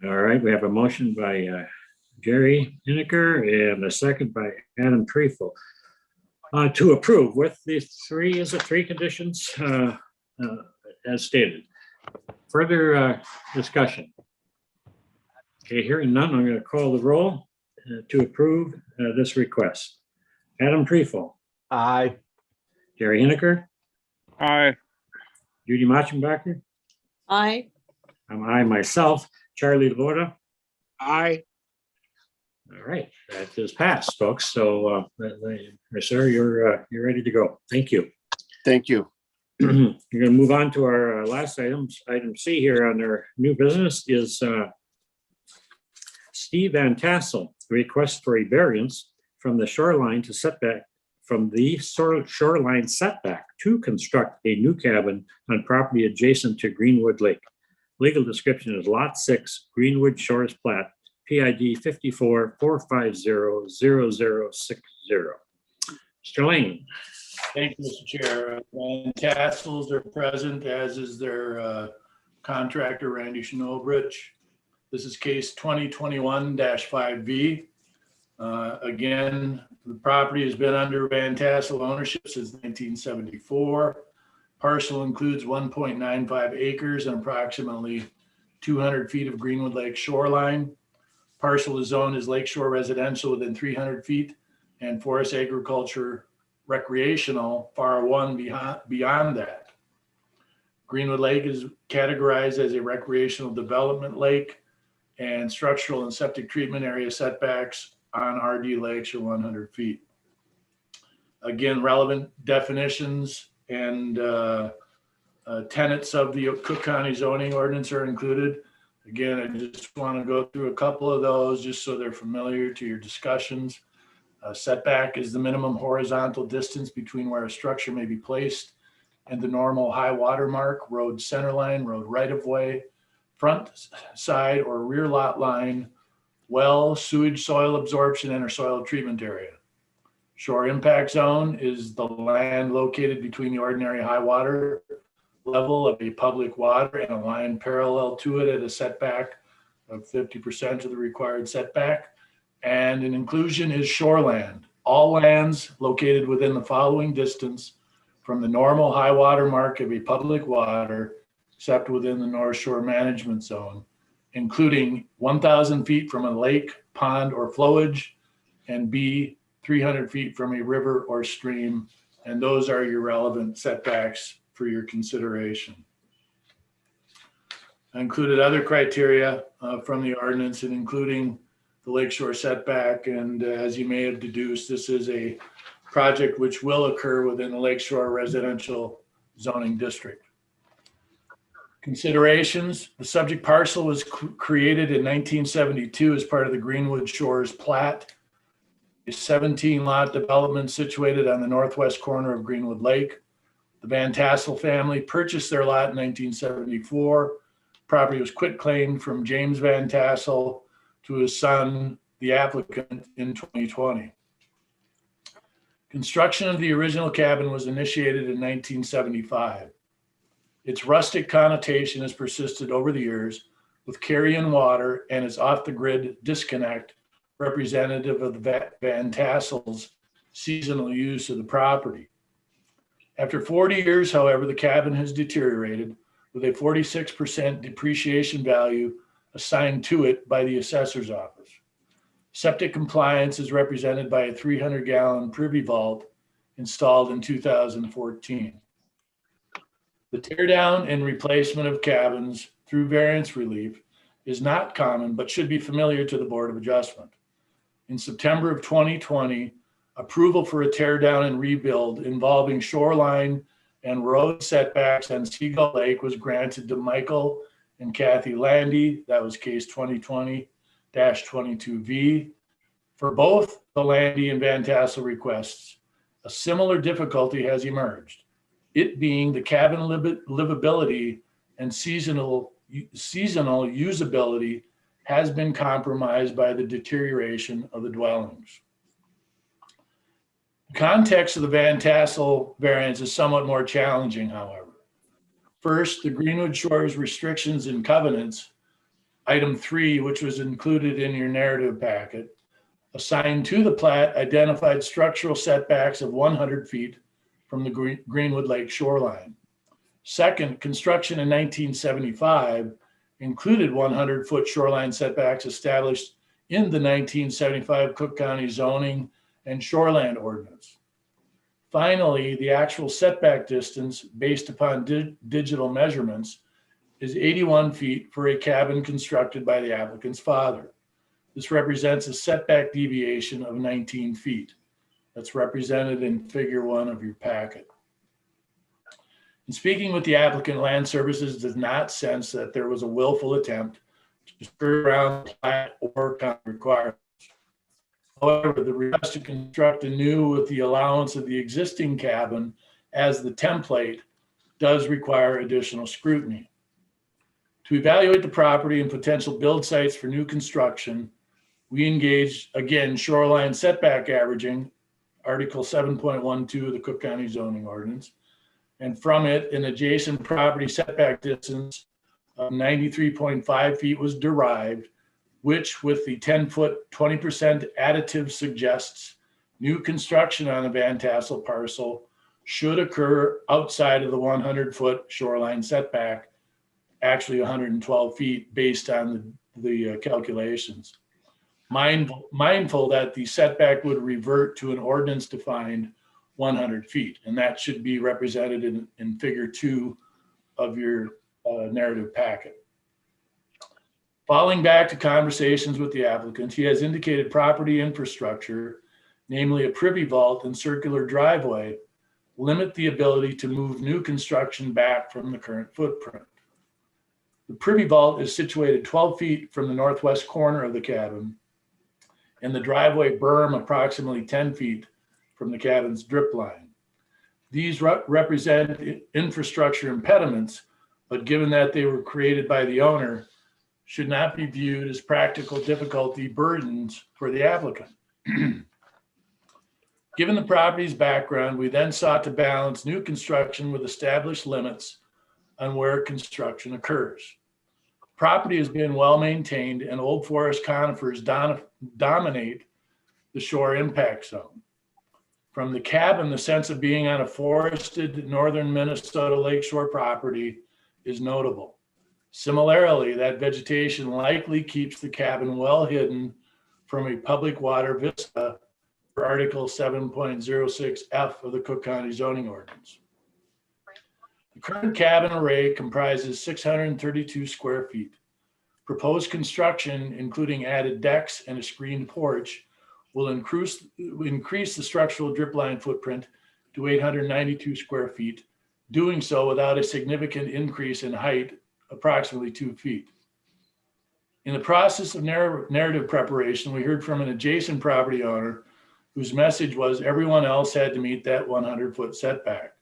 All right, we have a motion by Jerry Hineker and a second by Adam Trefel to approve with the three conditions as stated. Further discussion? Okay, hearing none, I'm going to call the roll to approve this request. Adam Trefel. Aye. Jerry Hineker. Aye. Judy Machenbacher. Aye. I'm I myself, Charlie Laborda. Aye. All right, that is passed, folks. So, sir, you're ready to go. Thank you. Thank you. You're going to move on to our last items. Item C here on our new business is Steve Van Tassel, request for a variance from the shoreline to setback, from the shoreline setback to construct a new cabin on property adjacent to Greenwood Lake. Legal description is Lot 6, Greenwood Shores Plat, PID 54-450-0060. Mr. Lane. Thank you, Mr. Chair. And Tassels are present, as is their contractor, Randy Schnobridge. This is case 2021-5V. Again, the property has been under Van Tassel ownership since 1974. Parcel includes 1.95 acres and approximately 200 feet of Greenwood Lake shoreline. Parcel is zoned as lakeshore residential within 300 feet and forest agriculture recreational far one beyond that. Greenwood Lake is categorized as a recreational development lake, and structural and septic treatment area setbacks on RD lakes are 100 feet. Again, relevant definitions and tenets of the Cook County zoning ordinance are included. Again, I just want to go through a couple of those just so they're familiar to your discussions. Setback is the minimum horizontal distance between where a structure may be placed and the normal high water mark, road center line, road right of way, front side or rear lot line, well, sewage, soil absorption, and or soil treatment area. Shore impact zone is the land located between the ordinary high water level of a public water and a line parallel to it at a setback of 50% of the required setback. And an inclusion is shoreland. All lands located within the following distance from the normal high water mark of a public water, except within the North Shore Management Zone, including 1,000 feet from a lake, pond, or flowage, and B, 300 feet from a river or stream. And those are your relevant setbacks for your consideration. I included other criteria from the ordinance, and including the lakeshore setback. And as you may have deduced, this is a project which will occur within the lakeshore residential zoning district. Considerations: the subject parcel was created in 1972 as part of the Greenwood Shores Plat, a 17-lot development situated on the northwest corner of Greenwood Lake. The Van Tassel family purchased their lot in 1974. Property was quitclaimed from James Van Tassel to his son, the applicant, in 2020. Construction of the original cabin was initiated in 1975. Its rustic connotation has persisted over the years, with carry-in water and its off-the-grid disconnect representative of the Van Tassel's seasonal use of the property. After 40 years, however, the cabin has deteriorated, with a 46% depreciation value assigned to it by the assessor's office. Septic compliance is represented by a 300-gallon privy vault installed in 2014. The teardown and replacement of cabins through variance relief is not common, but should be familiar to the Board of Adjustment. In September of 2020, approval for a teardown and rebuild involving shoreline and road setbacks on Seagull Lake was granted to Michael and Kathy Landy. That was case 2020-22V. For both the Landy and Van Tassel requests, a similar difficulty has emerged, it being the cabin livability and seasonal usability has been compromised by the deterioration of the dwellings. The context of the Van Tassel variance is somewhat more challenging, however. First, the Greenwood Shores restrictions and covenants, item 3, which was included in your narrative packet, assigned to the plat identified structural setbacks of 100 feet from the Greenwood Lake shoreline. Second, construction in 1975 included 100-foot shoreline setbacks established in the 1975 Cook County zoning and shoreland ordinance. Finally, the actual setback distance based upon digital measurements is 81 feet for a cabin constructed by the applicant's father. This represents a setback deviation of 19 feet. That's represented in figure 1 of your packet. In speaking with the applicant, Land Services does not sense that there was a willful attempt to skirt around plat or county requirements. However, the request to construct anew with the allowance of the existing cabin as the template does require additional scrutiny. To evaluate the property and potential build sites for new construction, we engaged, again, shoreline setback averaging, Article 7.12 of the Cook County zoning ordinance, and from it, an adjacent property setback distance of 93.5 feet was derived, which with the 10-foot, 20% additive suggests new construction on a Van Tassel parcel should occur outside of the 100-foot shoreline setback, actually 112 feet based on the calculations. Mindful that the setback would revert to an ordinance defined 100 feet, and that should be represented in figure 2 of your narrative packet. Following back to conversations with the applicant, he has indicated property infrastructure, namely a privy vault and circular driveway, limit the ability to move new construction back from the current footprint. The privy vault is situated 12 feet from the northwest corner of the cabin, and the driveway berm approximately 10 feet from the cabin's drip line. These represent infrastructure impediments, but given that they were created by the owner, should not be viewed as practical difficulty burdens for the applicant. Given the property's background, we then sought to balance new construction with established limits on where construction occurs. Property has been well maintained and old forest conifers dominate the shore impact zone. From the cabin, the sense of being on a forested northern Minnesota lakeshore property is notable. Similarly, that vegetation likely keeps the cabin well hidden from a public water vista for Article 7.06F of the Cook County zoning ordinance. The current cabin array comprises 632 square feet. Proposed construction, including added decks and a screened porch, will increase the structural drip line footprint to 892 square feet, doing so without a significant increase in height, approximately 2 feet. In the process of narrative preparation, we heard from an adjacent property owner whose message was everyone else had to meet that 100-foot setback.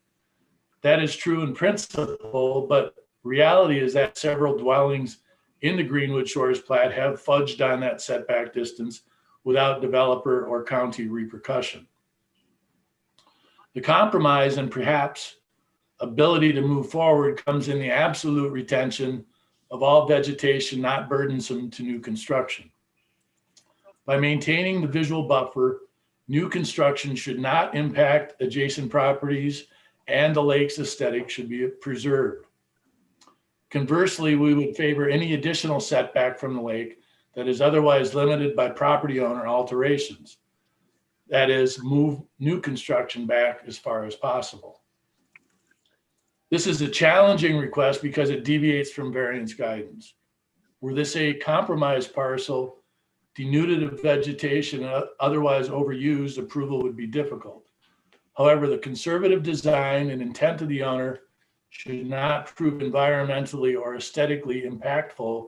That is true in principle, but reality is that several dwellings in the Greenwood Shores plat have fudged on that setback distance without developer or county repercussion. The compromise and perhaps ability to move forward comes in the absolute retention of all vegetation not burdensome to new construction. By maintaining the visual buffer, new construction should not impact adjacent properties and the lake's aesthetic should be preserved. Conversely, we would favor any additional setback from the lake that is otherwise limited by property owner alterations. That is, move new construction back as far as possible. This is a challenging request because it deviates from variance guidance. Were this a compromised parcel, denuded of vegetation, and otherwise overused, approval would be difficult. However, the conservative design and intent of the owner should not prove environmentally or aesthetically impactful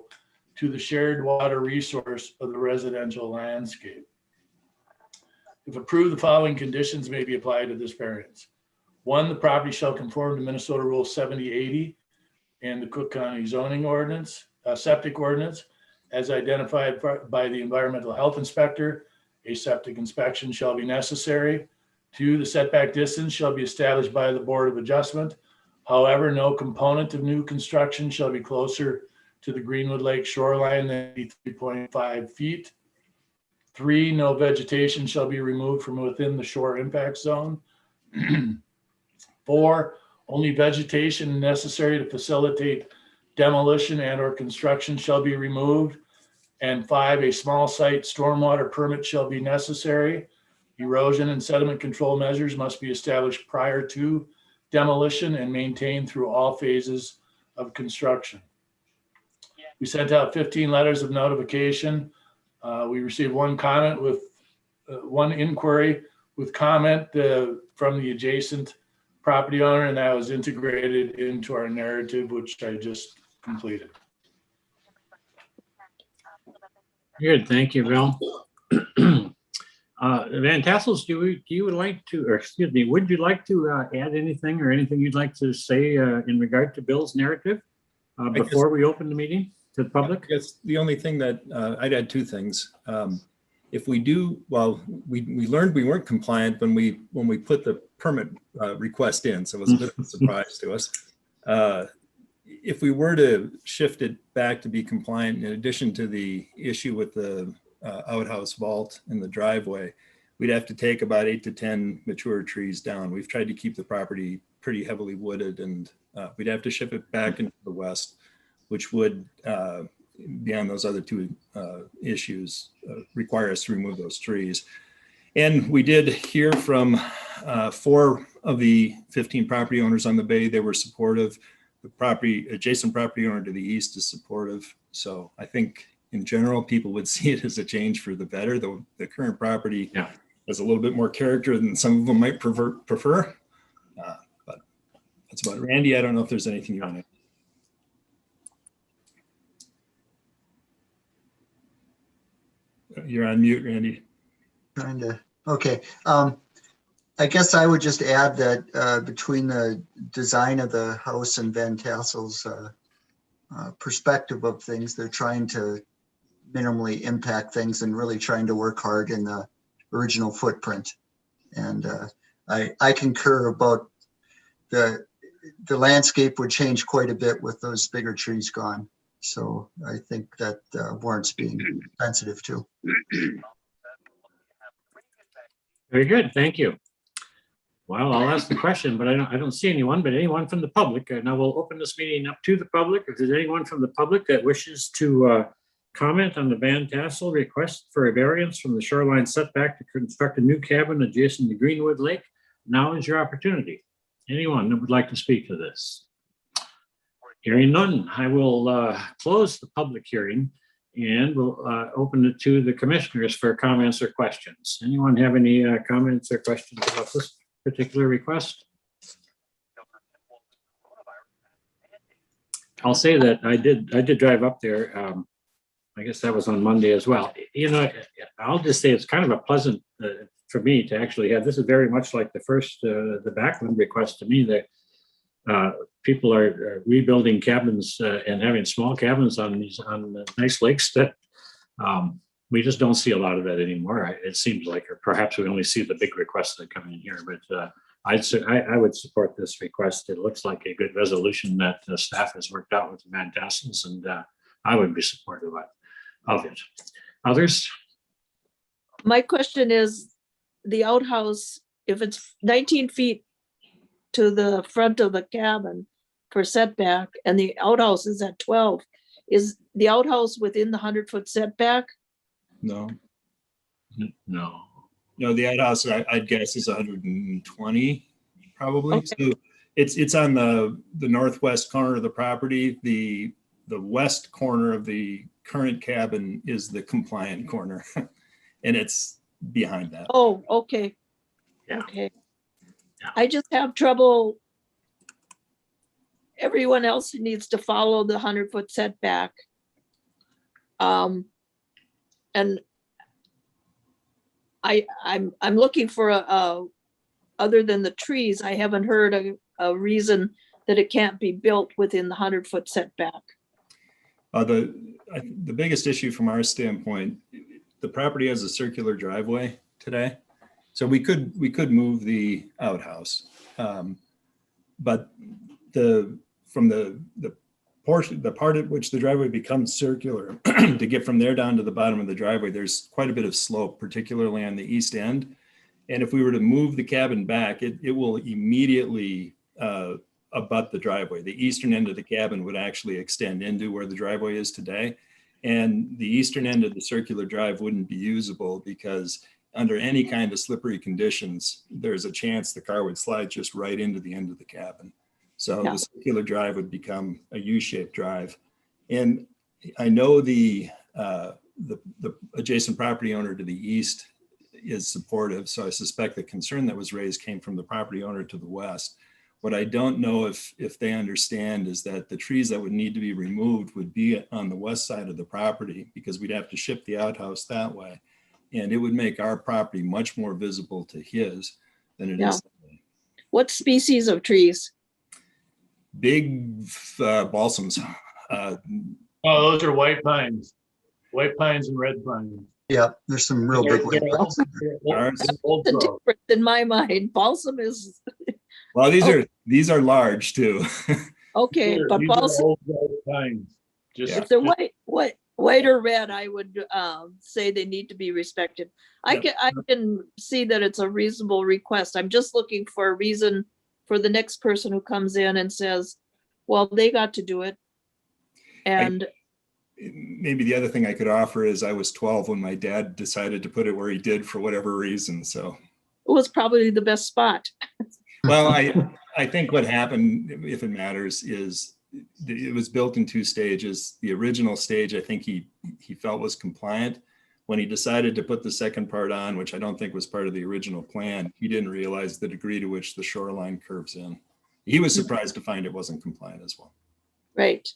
to the shared water resource of the residential landscape. If approved, the following conditions may be applied to this variance. 1, the property shall conform to Minnesota Rule 7080 and the Cook County zoning ordinance, septic ordinance, as identified by the environmental health inspector. A septic inspection shall be necessary. 2, the setback distance shall be established by the Board of Adjustment. However, no component of new construction shall be closer to the Greenwood Lake shoreline than 3.5 feet. 3, no vegetation shall be removed from within the shore impact zone. 4, only vegetation necessary to facilitate demolition and or construction shall be removed. And 5, a small site stormwater permit shall be necessary. Erosion and sediment control measures must be established prior to demolition and maintained through all phases of construction. We sent out 15 letters of notification. We received one comment with one inquiry with comment from the adjacent property owner, and that was integrated into our narrative, which I just completed. Good, thank you, Bill. Van Tassels, would you like to, or excuse me, would you like to add anything or anything you'd like to say in regard to Bill's narrative before we open the meeting to the public? Yes, the only thing that I'd add two things. If we do, well, we learned we weren't compliant when we put the permit request in, so it was a bit of a surprise to us. If we were to shift it back to be compliant, in addition to the issue with the outhouse vault in the driveway, we'd have to take about 8 to 10 mature trees down. We've tried to keep the property pretty heavily wooded, and we'd have to ship it back into the west, which would, beyond those other two issues, require us to remove those trees. And we did hear from 4 of the 15 property owners on the bay. They were supportive. The adjacent property owner to the east is supportive. So I think in general, people would see it as a change for the better. The current property has a little bit more character than some of them might prefer. But that's about it. Randy, I don't know if there's anything you want to. You're on mute, Randy. Trying to, okay. I guess I would just add that between the design of the house and Van Tassel's perspective of things, they're trying to minimally impact things and really trying to work hard in the original footprint. And I concur about the landscape would change quite a bit with those bigger trees gone. So I think that warrants being sensitive to. Very good, thank you. Well, I'll ask the question, but I don't see anyone, but anyone from the public. Now we'll open this meeting up to the public. If there's anyone from the public that wishes to comment on the Van Tassel request for a variance from the shoreline setback to construct a new cabin adjacent to Greenwood Lake, now is your opportunity. Anyone that would like to speak to this? Hearing none, I will close the public hearing and we'll open it to the commissioners for comments or questions. Anyone have any comments or questions about this particular request? I'll say that I did drive up there. I guess that was on Monday as well. You know, I'll just say it's kind of a pleasant for me to actually have. This is very much like the first the Backlund request to me, that people are rebuilding cabins and having small cabins on nice lakes that we just don't see a lot of that anymore. It seems like, or perhaps we only see the big requests that come in here, but I would support this request. It looks like a good resolution that staff has worked out with the Van Tassels, and I would be supportive of it. Others? My question is, the outhouse, if it's 19 feet to the front of the cabin for setback and the outhouse is at 12, is the outhouse within the 100-foot setback? No. No. No, the outhouse, I'd guess, is 120, probably. Okay. So it's on the northwest corner of the property. The west corner of the current cabin is the compliant corner, and it's behind that. Oh, okay. Yeah. Okay. Yeah. I just have trouble. Everyone else needs to follow the 100-foot setback. And I'm looking for other than the trees, I haven't heard a reason that it can't be built within the 100-foot setback. The biggest issue from our standpoint, the property has a circular driveway today, so we could move the outhouse, but from the part at which the driveway becomes circular, to get from there down to the bottom of the driveway, there's quite a bit of slope, particularly on the east end. And if we were to move the cabin back, it will immediately abut the driveway. The eastern end of the cabin would actually extend into where the driveway is today. And the eastern end of the circular drive wouldn't be usable because under any kind of slippery conditions, there's a chance the car would slide just right into the end of the cabin. So the circular drive would become a U-shaped drive. And I know the adjacent property owner to the east is supportive, so I suspect the concern that was raised came from the property owner to the west. What I don't know if they understand is that the trees that would need to be removed would be on the west side of the property, because we'd have to ship the outhouse that way. And it would make our property much more visible to his than it is. What species of trees? Big balsams. Oh, those are white pines and red pines. Yeah, there's some real big They're ones. old The growth. difference in my mind, balsam is, Well, these are large too. okay, but These are balsam, old growth pines. Just- if they're white or red, I would say they need to be respected. I can see that it's a reasonable request. I'm just looking for a reason for the next person who comes in and says, well, they got to do it. And Maybe the other thing I could offer is I was 12 when my dad decided to put it where he did for whatever reason. So it was probably the best spot. well, I think what happened, if it matters, is it was built in 2 stages. The original stage, I think he felt was compliant. When he decided to put the second part on, which I don't think was part of the original plan, he didn't realize the degree to which the shoreline curves in. He was surprised to find it wasn't compliant as well. Right.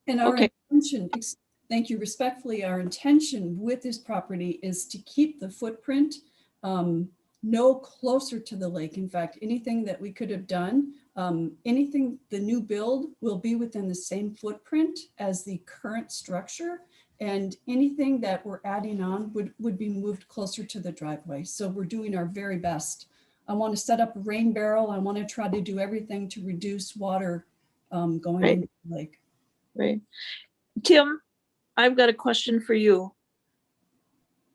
And our Okay. intention, thank you respectfully, our intention with this property is to keep the footprint no closer to the lake. In fact, anything that we could have done, anything, the new build will be within the same footprint as the current structure. And anything that we're adding on would be moved closer to the driveway. So we're doing our very best. I want to set up a rain barrel. I want to try to do everything to reduce water going into the lake. Right. Tim, I've got a question for you.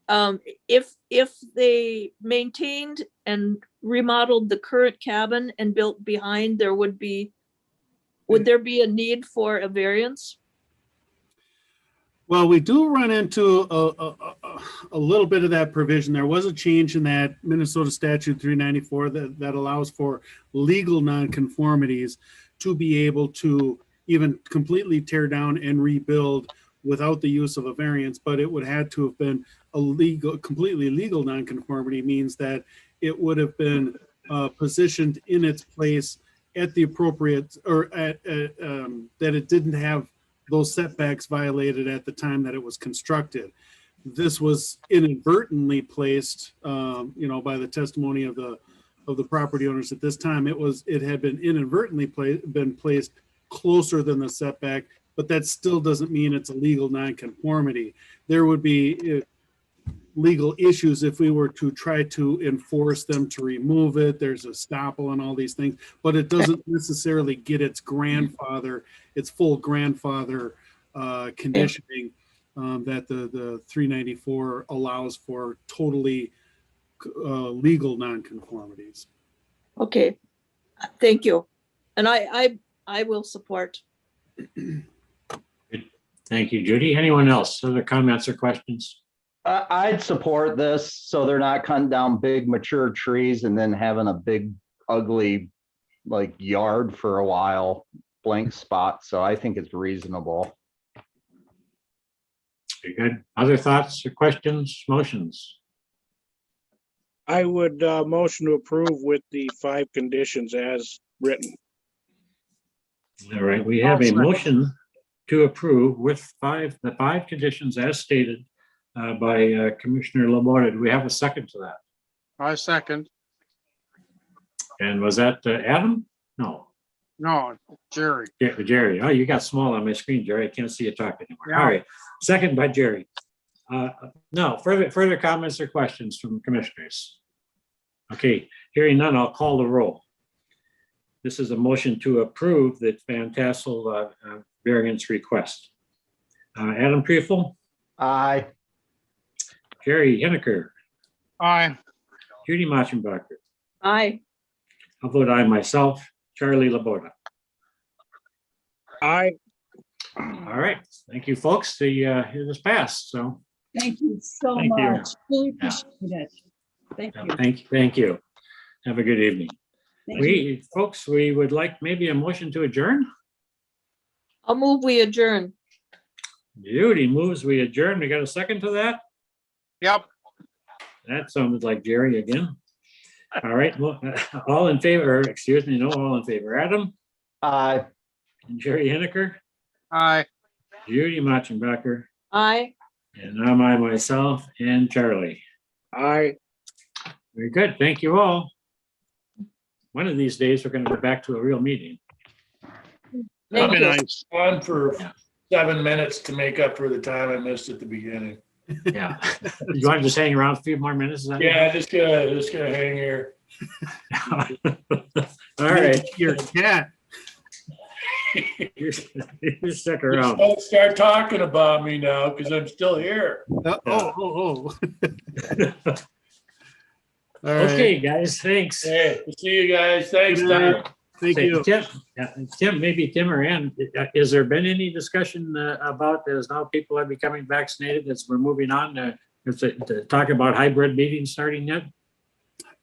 If they maintained and remodeled the current cabin and built behind, would there be a need for a variance? Well, we do run into a little bit of that provision. There was a change in that Minnesota statute 394 that allows for legal nonconformities to be able to even completely tear down and rebuild without the use of a variance, but it would have to have been a completely legal nonconformity, means that it would have been positioned in its place at the appropriate, or that it didn't have those setbacks violated at the time that it was constructed. This was inadvertently placed, by the testimony of the property owners at this time. It had been inadvertently been placed closer than the setback, but that still doesn't mean it's a legal nonconformity. There would be legal issues if we were to try to enforce them to remove it. There's a estoppel and all these things, but it doesn't necessarily get its full grandfather conditioning that the 394 allows for totally legal nonconformities. Okay, thank you. And I will support. Thank you, Judy. Anyone else? Other comments or questions? I'd support this so they're not cutting down big mature trees and then having a big ugly yard for a while, blank spot. So I think it's reasonable. Very good. Other thoughts or questions, motions? I would motion to approve with the 5 conditions as written. All right, we have a motion to approve with the five conditions as stated by Commissioner Laborda. Do we have a second to that? I second. And was that Adam? No. No, Jerry. Yeah, Jerry. Oh, you got small on my screen, Jerry. I can't see you talk anymore. Yeah. All right. Second by Jerry. No, further comments or questions from commissioners? Okay, hearing none, I'll call the roll. This is a motion to approve the Van Tassel variance request. Adam Priefel, Aye. Jerry Henniker, Aye. Judy Machenbacher. Aye. I'll vote aye myself. Charlie Laborda. Aye. All right, thank you, folks. It was passed, so. Thank you so Thank you. much. Really appreciate it. Thank you. Thank you. Have a good evening. Thank you. Folks, we would like maybe a motion to adjourn. I'll move we adjourn. Judy moves, we adjourn. We got a second to that? Yep. That sounded like Jerry again. All right, well, all in favor, excuse me, no, all in favor. Adam, Aye. and Jerry Henniker, Aye. Judy Matschenbecker, Aye. and I'm I myself and Charlie. Aye. Very good. Thank you all. One of these days, we're going to go back to a real meeting. That'd be nice. On for 7 minutes to make up for the time I missed at the beginning. Yeah. You want to just hang around a few more minutes? Is that Yeah, just gonna hang here. all right. Your cat. You stick Just around. don't start talking about me now because I'm still here. Oh. All right. Okay, guys, thanks. Hey, we'll see you guys. Thanks, Good night. Tom. Thank Say, you. Tim, maybe Tim or Ann, has there been any discussion about as now people are becoming vaccinated as we're moving on to talk about hybrid meetings starting yet?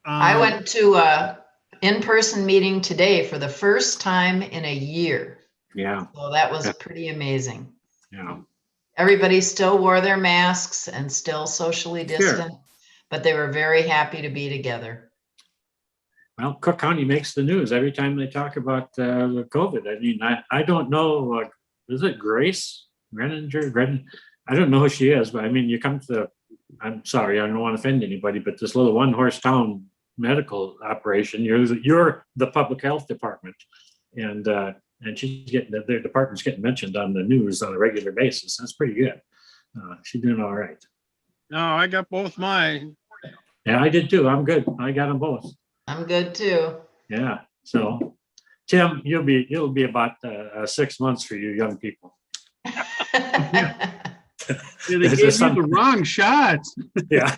I went to a in-person meeting today for the first time in a year. Yeah. So that was pretty amazing. Yeah. Everybody still wore their masks and still socially distant, but they were very happy to be together. Well, Cook County makes the news every time they talk about the COVID. I mean, I don't know, is it Grace Greninger? I don't know who she is, but I mean, you come to I'm sorry, I don't want to offend anybody, but this little one-horse town medical operation, you're the public health department. And she's getting, their department's getting mentioned on the news on a regular basis. That's pretty good. She's doing all right. No, I got both mine. Yeah, I did too. I'm good. I got them both. I'm good too. Yeah. So, Tim, it'll be about 6 months for you young people. Yeah, they gave you the wrong shots. Yeah.